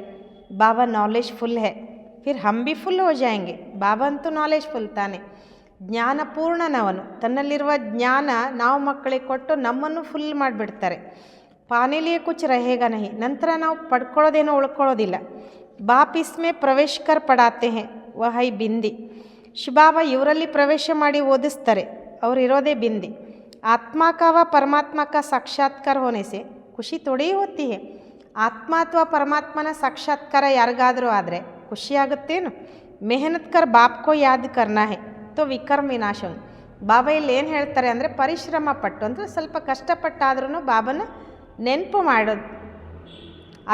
Speaker 1: ಬಾಬಾ ನಾಲೆಜ್ ಫುಲ್ ಹೈ, ಫಿರ್ ಹಮ್ ಭಿ ಫುಲ್ ಹೋ ಜಾಯೆಂಗೆ. ಬಾಬಾ ಅಂತೂ ನಾಲೆಜ್ ಫುಲ್ ತಾನೆ, ಜ್ಞಾನಪೂರ್ಣನವನು. ತನ್ನಲ್ಲಿರುವ ಜ್ಞಾನ ನಾವು ಮಕ್ಕಳಿಗೆ ಕೊಟ್ಟು ನಮ್ಮನ್ನು ಫುಲ್ ಮಾಡಿಬಿಡ್ತಾರೆ. ಪಾನೇಲಿಯೇ ಕುಚ್ ರಹೇಗ ನಹಿ, ನಂತರ ನಾವು ಪಡ್ಕೊಳ್ಳೋದೇನೋ ಉಳ್ಕೊಳ್ಳೋದಿಲ್ಲ. ಬಾಪ್ ಇಸ್ಮೇ ಪ್ರವೇಶ್ ಕರ್ ಪಡಾತೆ ಹೈ ವಹೈ ಬಿಂದಿ. ಶಿವಬಾಬಾ ಇವರಲ್ಲಿ ಪ್ರವೇಶ ಮಾಡಿ ಓದಿಸ್ತಾರೆ, ಅವ್ರು ಇರೋದೇ ಬಿಂದಿ. ಆತ್ಮ ಕಾ ವ ಪರಮಾತ್ಮ ಕಾ ಸಾಕ್ಷಾತ್ಕಾರ ಹೋನೆ ಸೆ ಖುಷಿ ಥೋಡಿ ಹೋತಿ ಹೈ. ಆತ್ಮ ಅಥವಾ ಪರಮಾತ್ಮನ ಸಾಕ್ಷಾತ್ಕಾರ ಯಾರಿಗಾದರೂ ಆದರೆ ಖುಷಿಯಾಗುತ್ತೇನು. ಮೆಹನತ್ ಕರ್ ಬಾಪ್ ಕೋ ಯಾದ್ ಕರ್ನಾ ಹೈ ತೋ ವಿಕರ್ಮ ವಿನಾಶಂ. ಬಾಬಾ ಇಲ್ಲಿ ಏನು ಹೇಳ್ತಾರೆ ಅಂದರೆ ಪರಿಶ್ರಮ ಪಟ್ಟು ಅಂದರೆ ಸ್ವಲ್ಪ ಕಷ್ಟಪಟ್ಟಾದ್ರೂ ಬಾಬನ ನೆನಪು ಮಾಡೋದು,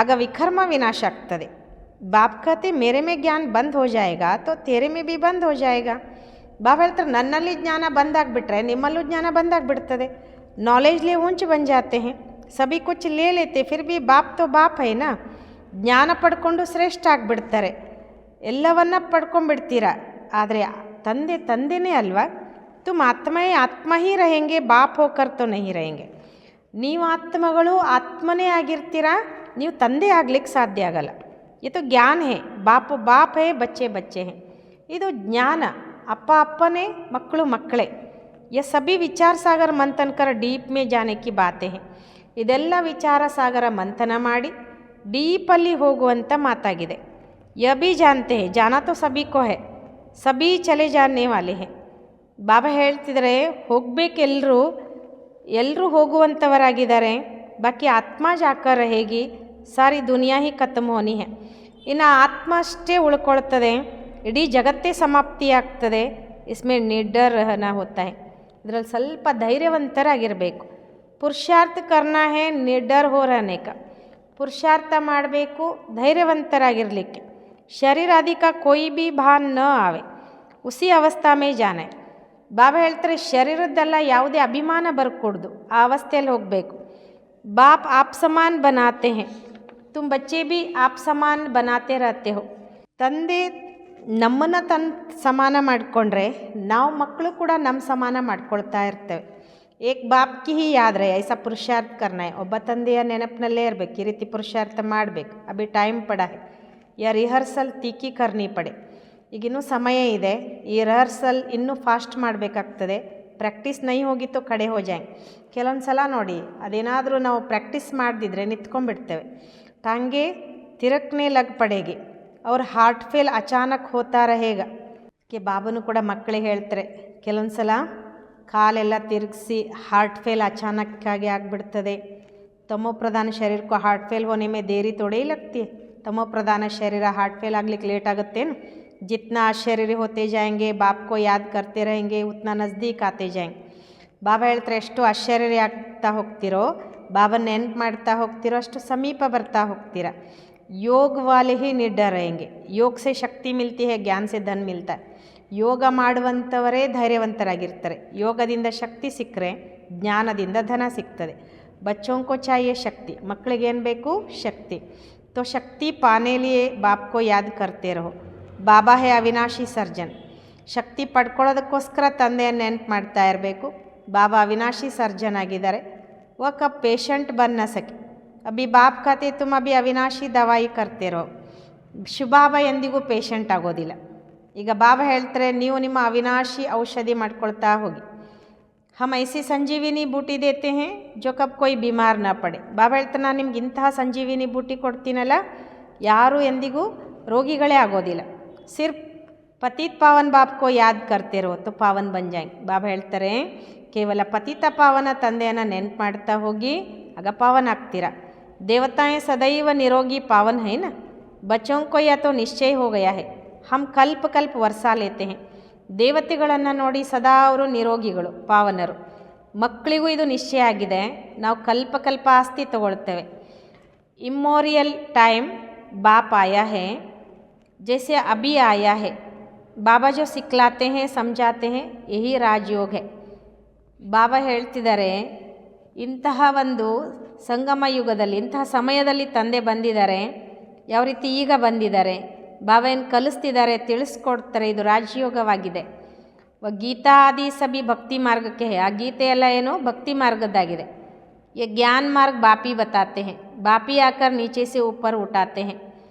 Speaker 1: ಆಗ ವಿಕರ್ಮ ವಿನಾಶ ಆಗ್ತದೆ. ಬಾಪ್ ಕತೆ ಮೇರೆ ಮೇ ಜ್ಞಾನ ಬಂದ್ ಹೋ ಜಾಯೇಗಾ ತೋ ತೇರೆ ಮೇ ಬಿ ಬಂದ್ ಹೋ ಜಾಯೇಗಾ. ಬಾಬಾ ಹೇಳ್ತಾರೆ ನನ್ನಲ್ಲಿ ಜ್ಞಾನ ಬಂದಾಗ್ಬಿಟ್ರೆ ನಿಮ್ಮಲ್ಲೂ ಜ್ಞಾನ ಬಂದಾಗ್ಬಿಡ್ತದೆ. ನಾಲೆಜ್ ಲೇ ಊಂಚ್ ಬನ್ ಜಾತೆ ಹೈ, ಸಭಿ ಕುಚ್ ಲೇ ಲೇತೆ ಫಿರ್ ಬಿ ಬಾಪ್ ತೋ ಬಾಪ್ ಹೈನಾ. ಜ್ಞಾನ ಪಡ್ಕೊಂಡು ಶ್ರೇಷ್ಠ ಆಗಿಬಿಡ್ತಾರೆ, ಎಲ್ಲವನ್ನ ಪಡ್ಕೊಂಡ್ಬಿಡ್ತೀರ. ಆದರೆ ತಂದೆನೇ ಅಲ್ವಾ. ತುಮ್ ಆತ್ಮ ಹಿ रहेंगे, ಬಾಪ್ ಹೋಕರ್ ತೋ ನಹಿ रहेंगे. ನೀವು ಆತ್ಮಗಳು ಆತ್ಮನೇ ಆಗಿರ್ತೀರಾ, ನೀವು ತಂದೆ ಆಗ್ಲಿಕ್ಕೆ ಸಾಧ್ಯ ಆಗಲ್ಲ. ಇದು ಜ್ಞಾನ ಹೇ, ಬಾಪ್ ಹೇ, ಬಚ್ಚೆ ಹೇ. ಇದು ಜ್ಞಾನ, ಅಪ್ಪನೇ, ಮಕ್ಕಳು ಮಕ್ಕಳೇ. ಯ ಸಭಿ ವಿಚಾರ ಸಾಗರ ಮಂಥನ್ ಕರ್ ಡೀಪ್ ಮೇ ಜಾನೆ ಕಿ ಬಾತೆ ಹೇ. ಇದೆಲ್ಲ ವಿಚಾರ ಸಾಗರ ಮಂಥನ ಮಾಡಿ ಡೀಪಲ್ಲಿ ಹೋಗುವಂಥ ಮಾತಾಗಿದೆ. ಯ ಬಿ ಜಾನ್ತೆ ಹೇ, ಜಾನಾ ತೋ ಸಭಿ ಕೋ ಹೇ, ಸಭಿ ಚಲೆ ಜಾನೆ ವಾಲೆ ಹೇ. ಬಾಬಾ ಹೇಳ್ತಿದ್ರೆ ಎಲ್ಲರೂ ಹೋಗುವಂಥವರಾಗಿದ್ದಾರೆ. ಬಾಕಿ ಆತ್ಮ ಜಾಕರ್ ಹೇಗಿ ಸಾರಿ ದುನಿಯಾ ಹಿ ಖತಮ್ ಹೋನಿ ಹೇ. ಇನ್ನು ಆತ್ಮ ಅಷ್ಟೇ ಉಳ್ಕೊಳ್ತದೆ, ಇಡೀ ಜಗತ್ತೇ ಸಮಾಪ್ತಿಯಾಗ್ತದೆ. ಇಸ್ಮೇ ನಿಡರ್ ರಹನಾ ಹೋತಾ ಹೈ. ಇದರಲ್ಲಿ ಸ್ವಲ್ಪ ಧೈರ್ಯವಂತರಾಗಿರಬೇಕು. ಪುರುಷಾರ್ಥ ಕರ್ನಾ ಹೇ, ನಿಡರ್ ಹೋ ರಹನೆ ಕಾ. ಪುರುಷಾರ್ಥ ಮಾಡಬೇಕು, ಧೈರ್ಯವಂತರಾಗಿರಲಿಕ್ಕೆ. ಶರೀರ ಆದಿ ಕಾ ಕೋಯಿ ಬಿ ಭಾನ್ ನ ಆವೆ, ಉಸಿ ಅವಸ್ಥಾ ಮೇ ಜಾನೆ. ಬಾಬಾ ಹೇಳ್ತಾರೆ ಶರೀರದ್ದೆಲ್ಲ ಯಾವುದೇ ಅಭಿಮಾನ ಬರ್ಕೊಡ್ದು, ಆ ಅವಸ್ಥೆಯಲ್ಲಿ ಹೋಗಬೇಕು. ಬಾಪ್ ಆಪ್ ಸಮಾನ್ ಬನಾತೆ ಹೇ, ತುಮ್ ಬಚ್ಚೆ ಬಿ ಆಪ್ ಸಮಾನ್ ಬನಾತೆ ರಹತೆ ಹೋ. ತಂದೆ ನಮ್ಮನ್ನು ಸಮಾನ ಮಾಡಿಕೊಂಡ್ರೆ ನಾವು ಮಕ್ಕಳು ಕೂಡ ನಮ್ಮ ಸಮಾನ ಮಾಡ್ಕೊಳ್ತಾ ಇರ್ತೇವೆ. ಏಕ್ ಬಾಪ್ ಕಿ ಹಿ ಯಾದ್ ರಹೆ ಐಸಾ ಪುರುಷಾರ್ಥ ಕರ್ನಾ ಹೈ. ಒಬ್ಬ ತಂದೆಯ ನೆನಪಿನಲ್ಲೇ ಇರಬೇಕು, ಈ ರೀತಿ ಪುರುಷಾರ್ಥ ಮಾಡಬೇಕು. ಅಭಿ ಟೈಮ್ ಪಡ ಹೈ, ಯಾ ರಿಹರ್ಸಲ್ ತೀಕಿ ಕರ್ನಿ ಪಡೆ. ಈಗಿನ್ನೂ ಸಮಯ ಇದೆ, ಈ ರಿಹರ್ಸಲ್ ಇನ್ನೂ ಫಾಸ್ಟ್ ಮಾಡಬೇಕಾಗ್ತದೆ. ಪ್ರಾಕ್ಟೀಸ್ ನೈ ಹೋಗಿತ್ತು ಕಡೆ ಹೋ ಜಾಯ್. ಕೆಲವೊಂದು ಸಲ ನೋಡಿ ಅದೇನಾದರೂ ನಾವು ಪ್ರಾಕ್ಟೀಸ್ ಮಾಡದಿದ್ರೆ ನಿಂತ್ಕೊಂಡ್ಬಿಡ್ತೇವೆ. ಟಾಂಗೆ ತಿರಕ್ನೆ ಲಗ್ ಪಡೆಗೆ ಅವ್ರ ಹಾರ್ಟ್ ಫೇಲ್ ಅಚಾನಕ್ ಹೋತಾ रहेगा. ಬಾಬನು ಕೂಡ ಮಕ್ಕಳಿಗೆ ಹೇಳ್ತಾರೆ ಕೆಲವೊಂದು ಸಲ ಕಾಲೆಲ್ಲ ತಿರುಗಿಸಿ ಹಾರ್ಟ್ ಫೇಲ್ ಅಚಾನಕ್ಕಾಗಿ ಆಗಿಬಿಡ್ತದೆ. ತಮೋ ಪ್ರಧಾನ ಶರೀರಕ್ಕೂ ಹಾರ್ಟ್ ಫೇಲ್ ಹೋನೆ ಮೇ ದೇರಿ ತೋಡೆ ಲಗ್ತಿ. ತಮೋ ಪ್ರಧಾನ ಶರೀರ ಹಾರ್ಟ್ ಫೇಲ್ ಆಗ್ಲಿಕ್ಕೆ ಲೇಟ್ ಆಗುತ್ತೇನು. जितना आश्चर्य होते जाएंगे, बाप को याद करते रहेंगे, उतना नज़दीक आते जाएंगे. ಬಾಬಾ ಹೇಳ್ತಾರೆ ಎಷ್ಟು ಆಶ್ಚರ್ಯ ಆಗ್ತಾ ಹೋಗ್ತಿರೋ, ಬಾಬಾ ನೆನ್ಪು ಮಾಡ್ತಾ ಹೋಗ್ತಿರೋ ಅಷ್ಟು ಸಮೀಪ ಬರ್ತಾ ಹೋಗ್ತೀರಾ. ಯೋಗ ವಾಲೆ ಹಿ ನಿಡರ್ रहेंगे. ಯೋಗ ಸೆ ಶಕ್ತಿ ಮಿಲ್ತಿ ಹೈ, ಜ್ಞಾನ ಸೆ ಧನ್ ಮಿಲ್ತಾ ಹೈ. ಯೋಗ ಮಾಡುವಂಥವರೇ ಧೈರ್ಯವಂತರಾಗಿರ್ತಾರೆ. ಯೋಗದಿಂದ ಶಕ್ತಿ ಸಿಕ್ಕರೆ ಜ್ಞಾನದಿಂದ ಧನ ಸಿಗ್ತದೆ. ಬಚ್ಚೋಂ ಕೋ ಚಾಹಿಯೇ ಶಕ್ತಿ, ಮಕ್ಕಳಿಗೇನು ಬೇಕು ಶಕ್ತಿ. ತೋ ಶಕ್ತಿ ಪಾನೆ ಲಿಯೇ ಬಾಪ್ ಕೋ ಯಾದ್ ಕರ್ತೆ ರಹೋ. ಬಾಬಾ ಹೇ ಅವಿನಾಶಿ ಸರ್ಜನ್. ಶಕ್ತಿ ಪಡ್ಕೊಳ್ಳೋದಕ್ಕೋಸ್ಕರ ತಂದೆಯನ್ನು ನೆನಪು ಮಾಡ್ತಾ ಇರಬೇಕು. ಬಾಬಾ ಅವಿನಾಶಿ ಸರ್ಜನ್ ಆಗಿದ್ದಾರೆ. ವ ಕಬ್ ಪೇಷಂಟ್ ಬನ್ ನ ಸಕೆ. ಅಭಿ ಬಾಪ್ ಖಾತೆ ತುಮ್ ಅಭಿ ಅವಿನಾಶಿ ದವಾಯಿ ಕರ್ತೆ ರಹೋ. ಶಿವಬಾಬಾ ಎಂದಿಗೂ ಪೇಷಂಟ್ ಆಗೋದಿಲ್ಲ. ಈಗ ಬಾಬಾ ಹೇಳ್ತಾರೆ, ನೀವು ನಿಮ್ಮ ಅವಿನಾಶಿ ಔಷಧಿ ಮಾಡ್ಕೊಳ್ತಾ ಹೋಗಿ. ಹಮ್ ಐಸಿ ಸಂಜೀವಿನಿ ಬೂಟಿ ದೇತೆ ಹೇ ಜೋ ಕಬ್ ಕೊಯ್ ಬಿಮಾರ್ ನ ಪಡೆ. ಬಾಬಾ ಹೇಳ್ತಾರೆ, ನಾನು ನಿಮ್ಗೆ ಇಂತಹ ಸಂಜೀವಿನಿ ಬೂಟಿ ಕೊಡ್ತೀನಲ್ಲ, ಯಾರೂ ಎಂದಿಗೂ ರೋಗಿಗಳೇ ಆಗೋದಿಲ್ಲ. ಸಿರ್ಫ್ ಪತಿತ್ ಪಾವನ್ ಬಾಪ್ ಕೋ ಯಾದ್ ಕರ್ತೆ ರೋ ತೋ ಪಾವನ್ ಬನ್ ಜಾಯ್. ಬಾಬಾ ಹೇಳ್ತಾರೆ, ಕೇವಲ ಪತಿತ ಪಾವನ ತಂದೆಯನ್ನು ನೆನ್ಪು ಮಾಡ್ತಾ ಹೋಗಿ, ಆಗ ಪಾವನ ಆಗ್ತೀರಾ. ದೇವತಾಯೇ ಸದೈವ ನಿರೋಗಿ ಪಾವನ್ ಹೈ ನ, ಬಚ್ಚೋं को या तो निश्चय हो गया है, हम ಕಲ್ಪ ಕಲ್ಪ ವರ್ಷ ಲೇತೆ ಹೇ. ದೇವತೆಗಳನ್ನು ನೋಡಿ ಸದಾ ಅವರು ನಿರೋಗಿಗಳು, ಪಾವನರು. ಮಕ್ಕಳಿಗೂ ಇದು ನಿಶ್ಚಯ ಆಗಿದೆ, ನಾವು ಕಲ್ಪ ಕಲ್ಪ ಆಸ್ತಿ ತಗೊಳ್ತೇವೆ. ಇಮ್ಮೋರಿಯಲ್ ಟೈಮ್ ಬಾಪ್ ಆಯಾ ಹೇ, ಜೈಸೆ ಅಭಿ ಆಯಾ ಹೇ. ಬಾಬಾ ಜೋ ಸಿಕ್ಲಾತೆ ಹೇ ಸಮझाते हैं ಯಹಿ ರಾಜಯೋಗ ಹೇ. ಬಾಬಾ ಹೇಳ್ತಿದ್ದಾರೆ, ಇಂತಹ ಒಂದು ಸಂಗಮ ಯುಗದಲ್ಲಿ, ಇಂತಹ ಸಮಯದಲ್ಲಿ ತಂದೆ ಬಂದಿದ್ದಾರೆ. ಯಾವ ರೀತಿ ಈಗ ಬಂದಿದ್ದಾರೆ, ಬಾಬಾ ಏನು ಕಲಿಸ್ತಿದ್ದಾರೆ, ತಿಳಿಸ್ಕೊಡ್ತಾರೆ. ಇದು ರಾಜಯೋಗವಾಗಿದೆ. ಗೀತಾ ಆದಿ ಸಭಿ ಭಕ್ತಿ ಮಾರ್ಗಕ್ಕೆ ಹೇ. ಆ ಗೀತೆ ಎಲ್ಲ ಏನು ಭಕ್ತಿ ಮಾರ್ಗದ್ದಾಗಿದೆ. ये ज्ञान मार्ग बापी बताते हैं, बापी आकर नीचे से ऊपर उठाते हैं.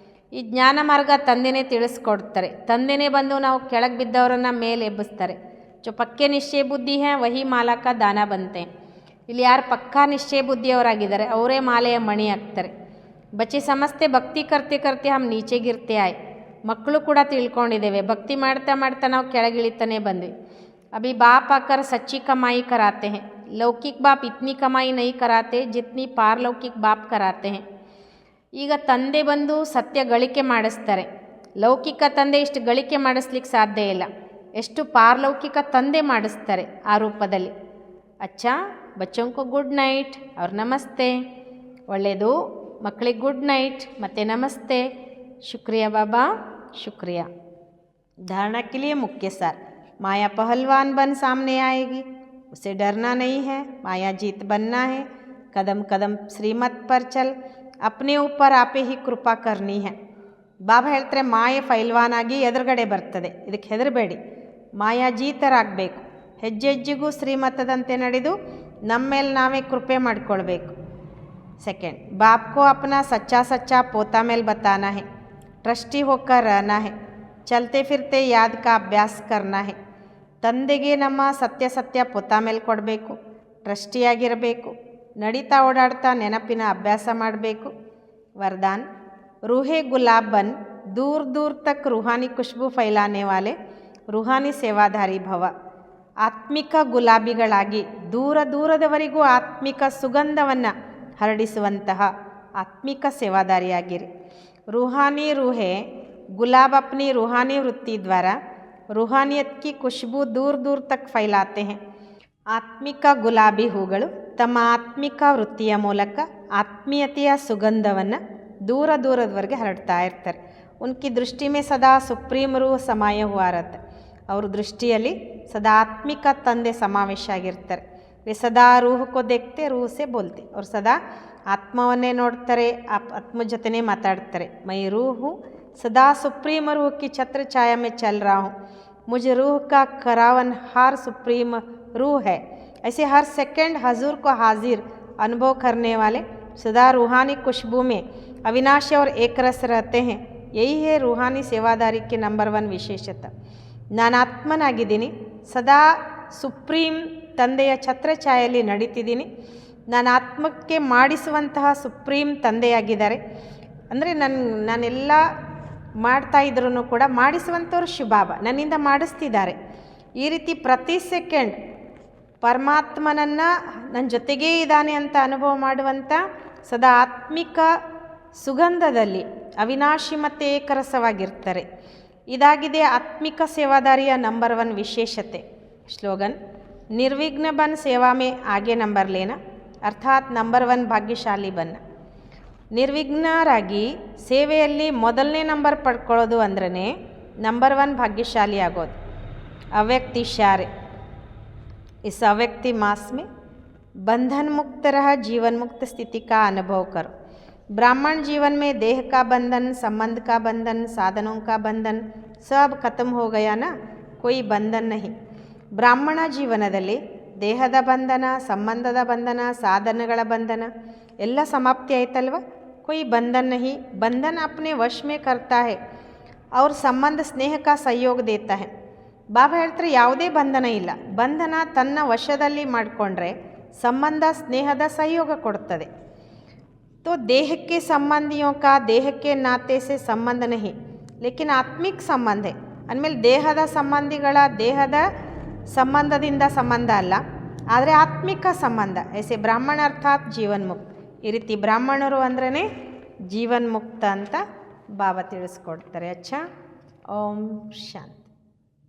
Speaker 1: ಈ ಜ್ಞಾನ ಮಾರ್ಗ ತಂದೆನೇ ತಿಳಿಸ್ಕೊಡ್ತಾರೆ. ತಂದೆನೇ ಬಂದು ನಾವು ಕೆಳಗೆ ಬಿದ್ದವರನ್ನು ಮೇಲೆ ಎಬ್ಬಿಸ್ತಾರೆ. ಜೋ ಪಕ್ಕೆ ನಿಶ್ಚಯ ಬುದ್ಧಿ ಹೇ ವಹಿ ಮಾಲಕ ದಾನ ಬಂತೆ. ಇಲ್ಲಿ ಯಾರು ಪಕ್ಕಾ ನಿಶ್ಚಯ ಬುದ್ಧಿಯವರಾಗಿದ್ದಾರೆ ಅವರೇ ಮಾಲೆಯ ಮಣಿ ಆಗ್ತಾರೆ. ಬಚ್ಚೆ ಸಮಸ್ತೆ ಭಕ್ತಿ ಕರ್ತೆ ಕರ್ತೆ ಹಮ್ ನೀಚೆ ಗಿರ್ತೆ ಆಯ್. ಮಕ್ಕಳು ಕೂಡ ತಿಳ್ಕೊಂಡಿದ್ದೇವೆ, ಭಕ್ತಿ ಮಾಡ್ತಾ ಮಾಡ್ತಾ ನಾವು ಕೆಳಗಿಳಿತಾನೆ ಬಂದ್ವಿ. ಅಭಿ ಬಾಪ್ ಆಕರ್ ಸಚ್ಚಿ ಕಮಾಯಿ ಕರಾತೆ ಹೇ. ಲೌಕಿಕ್ ಬಾಪ್ ಇತ್ನಿ ಕಮಾಯಿ ನೈ ಕರಾತೆ ಜಿತ್ನಿ ಪಾರಲೌಕಿಕ್ ಬಾಪ್ ಕರಾತೆ ಹೇ. ಈಗ ತಂದೆ ಬಂದು ಸತ್ಯ ಗಳಿಕೆ ಮಾಡಿಸ್ತಾರೆ. ಲೌಕಿಕ ತಂದೆ ಇಷ್ಟು ಗಳಿಕೆ ಮಾಡಿಸ್ಲಿಕ್ಕೆ ಸಾಧ್ಯ ಇಲ್ಲ, ಎಷ್ಟು ಪಾರಲೌಕಿಕ ತಂದೆ ಮಾಡಿಸ್ತಾರೆ ಆ ರೂಪದಲ್ಲಿ. ಅಚ್ಚಾ ಬಚ್ಚೋಂಕು ಗುಡ್ ನೈಟ್, ಅವ್ರ ನಮಸ್ತೆ, ಒಳ್ಳೆಯದು ಮಕ್ಕಳಿಗೆ ಗುಡ್ ನೈಟ್ ಮತ್ತು ನಮಸ್ತೆ. ಶುಕ್ರಿಯಾ ಬಾಬಾ, ಶುಕ್ರಿಯಾ. धारणा के लिए मुख्य सार, माया पहलवान बन सामने आएगी, उसे डरना नहीं है, माया जीत बनना है. कदम कदम श्रीमत पर चल, अपने ऊपर आपे ही ಕೃಪಾ ಕರ್ನಿ है. ಬಾಬಾ ಹೇಳ್ತಾರೆ, ಮಾಯೆ ಫೈಲ್ವಾನಾಗಿ ಎದುರುಗಡೆ ಬರ್ತದೆ, ಇದಕ್ಕೆ ಹೆದರಬೇಡಿ. ಮಾಯಾ ಜೀತರಾಗಬೇಕು. ಹೆಜ್ಜೆ ಹೆಜ್ಜೆಗೂ ಶ್ರೀಮತದಂತೆ ನಡೆದು ನಮ್ಮ ಮೇಲೆ ನಾವೇ ಕೃಪೆ ಮಾಡಿಕೊಳ್ಬೇಕು. सेकंड, बाप को अपना सच्चा सच्चा पोता मेल बताना है, ट्रस्टी होकर रहना है, चलते फिरते याद का अभ्यास करना है. ತಂದೆಗೆ ನಮ್ಮ ಸತ್ಯ ಸತ್ಯ ಪೊತ್ತ ಮೇಲೆ ಕೊಡಬೇಕು, ಟ್ರಸ್ಟಿಯಾಗಿರಬೇಕು, ನಡೀತಾ ಓಡಾಡ್ತಾ ನೆನಪಿನ ಅಭ್ಯಾಸ ಮಾಡಬೇಕು. ವರದಾನ್, ರೂಹೆ ಗುಲಾಬ್ ಬನ್ ದೂರ ದೂರ ತಕ್ ರೂಹಾನಿ ಖುಷ್ಬು ಫೈಲಾನೆ ವಾಲೆ ರೂಹಾನಿ ಸೇವಾಧಾರಿ ಭವ. ಆತ್ಮಿಕ ಗುಲಾಬಿಗಳಾಗಿ ದೂರ ದೂರದವರೆಗೂ ಆತ್ಮಿಕ ಸುಗಂಧವನ್ನು ಹರಡಿಸುವಂತಹ ಆತ್ಮಿಕ ಸೇವಾದಾರಿಯಾಗಿರಿ. रूहानी रूहे गुलाब अपनी रूहानी वृत्ति द्वारा रूहानियत की खुशबू दूर दूर तक फैलाते हैं. ಆತ್ಮಿಕ ಗುಲಾಬಿ ಹೂಗಳು ತಮ್ಮ ಆತ್ಮಿಕ ವೃತ್ತಿಯ ಮೂಲಕ ಆತ್ಮೀಯತೆಯ ಸುಗಂಧವನ್ನು ದೂರ ದೂರದವರೆಗೆ ಹರಡ್ತಾ ಇರ್ತಾರೆ. ಉನ್ಕಿ ದೃಷ್ಟಿ ಮೇ ಸದಾ ಸುಪ್ರೀಂ ರೂಹ ಸಮಾಯ ಹುವಾ ರಹತಾ. ಅವ್ರ ದೃಷ್ಟಿಯಲ್ಲಿ ಸದಾ ಆತ್ಮಿಕ ತಂದೆ ಸಮಾವೇಶ ಆಗಿರ್ತಾರೆ. ಸದಾ ರೂಹ ಕೋ ದೇಖ್ತೆ ರೂಹ ಸೆ ಬೋಲ್ತೆ. ಅವ್ರು ಸದಾ ಆತ್ಮವನ್ನೇ ನೋಡ್ತಾರೆ, ಆತ್ಮ ಜೊತೆನೇ ಮಾತಾಡ್ತಾರೆ. ಮೈ ರೂಹು ಸದಾ ಸುಪ್ರೀಂ ರೂಹ ಕಿ ಛತ್ರ ಛಾಯಾ ಮೇ ಚಲ್ ರಹಾ ಹೂँ, मुझे रूह का करावन हार सुप्रीम रूह है. ऐसे हर सेकंड हजूर को हाजिर अनुभव करने वाले सदा रूहानी खुशबू में अविनाशी और एक रस रहते हैं. यही है रूहानी सेवादारी के नंबर 1 ವಿಶೇಷತೆ. ನಾನು ಆತ್ಮನಾಗಿದ್ದೀನಿ, ಸದಾ ಸುಪ್ರೀಂ ತಂದೆಯ ಛತ್ರಛಾಯಲ್ಲಿ ನಡೀತಿದ್ದೀನಿ. ನಾನು ಆತ್ಮಕ್ಕೆ ಮಾಡಿಸುವಂತಹ ಸುಪ್ರೀಂ ತಂದೆಯಾಗಿದ್ದಾರೆ. ಅಂದರೆ ನಾನೆಲ್ಲ ಮಾಡ್ತಾ ಇದ್ರೂ ಕೂಡ ಮಾಡಿಸುವಂಥವ್ರು ಶಿವಬಾಬಾ ನನ್ನಿಂದ ಮಾಡಿಸ್ತಿದ್ದಾರೆ. ಈ ರೀತಿ ಪ್ರತಿ ಸೆಕೆಂಡ್ ಪರಮಾತ್ಮನನ್ನು ನನ್ನ ಜೊತೆಗೇ ಇದ್ದಾನೆ ಅಂತ ಅನುಭವ ಮಾಡುವಂಥ ಸದಾ ಆತ್ಮಿಕ ಸುಗಂಧದಲ್ಲಿ ಅವಿನಾಶಿ ಮತ್ತು ಏಕರಸವಾಗಿರ್ತಾರೆ. ಇದಾಗಿದೆ ಆತ್ಮಿಕ ಸೇವಾದಾರಿಯ ನಂಬರ್ 1 ವಿಶೇಷತೆ. ಸ್ಲೋಗನ್, ನಿರ್ವಿಘ್ನ ಬನ್ ಸೇವಾ ಮೇ ಆಗೆ ನಂಬರ್ ಲೇನಾ, ಅರ್ಥಾತ್ ನಂಬರ್ 1 ಭಾಗ್ಯಶಾಲಿ ಬನ್ನ. ನಿರ್ವಿಘ್ನರಾಗಿ ಸೇವೆಯಲ್ಲಿ ಮೊದಲನೇ ನಂಬರ್ ಪಡ್ಕೊಳ್ಳೋದು ಅಂದ್ರೆ ನಂಬರ್ 1 ಭಾಗ್ಯಶಾಲಿ ಆಗೋದು. ಅವ್ಯಕ್ತಿ ಇಶಾರೆ, इस अव्यक्ति मास में बंधन मुक्त रह जीवन मुक्त स्थिति का अनुभव करो. ब्राह्मण जीवन में देह का बंधन, संबंध का बंधन, साधनों का बंधन सब खत्म हो गया ना, कोई बंधन नहीं. ಬ್ರಾಹ್ಮಣ ಜೀವನದಲ್ಲಿ ದೇಹದ ಬಂಧನ, ಸಂಬಂಧದ ಬಂಧನ, ಸಾಧನಗಳ ಬಂಧನ ಎಲ್ಲ ಸಮಾಪ್ತಿ ಆಯ್ತಲ್ವ. कोई बंधन नहीं, बंधन अपने वश में करता है और ಸಂಬಂಧ ಸ್ನೇಹ का सहयोग देता है. ಬಾಬಾ ಹೇಳ್ತಾರೆ ಯಾವುದೇ ಬಂಧನ ಇಲ್ಲ, ಬಂಧನ ತನ್ನ ವಶದಲ್ಲಿ ಮಾಡಿಕೊಂಡ್ರೆ ಸಂಬಂಧ ಸ್ನೇಹದ ಸಹಯೋಗ ಕೊಡ್ತದೆ. तो देह के संबंधियों का देह के नाते से संबंध नहीं लेकिन आत्मिक संबंध है. ಅಂದಮೇಲೆ ದೇಹದ ಸಂಬಂಧಿಗಳ ದೇಹದ ಸಂಬಂಧದಿಂದ ಸಂಬಂಧ ಅಲ್ಲ, ಆದರೆ ಆತ್ಮಿಕ ಸಂಬಂಧ. ऐसे ಬ್ರಾಹ್ಮಣ ಅರ್ಥಾತ್ ಜೀವನ್ ಮುಕ್ತ. ಈ ರೀತಿ ಬ್ರಾಹ್ಮಣರು ಅಂದ್ರೇ ಜೀವನ್ ಮುಕ್ತ ಅಂತ ಬಾಬಾ ತಿಳಿಸ್ಕೊಡ್ತಾರೆ. ಅಚ್ಚಾ, ಓಂ ಶಾಂತಿ.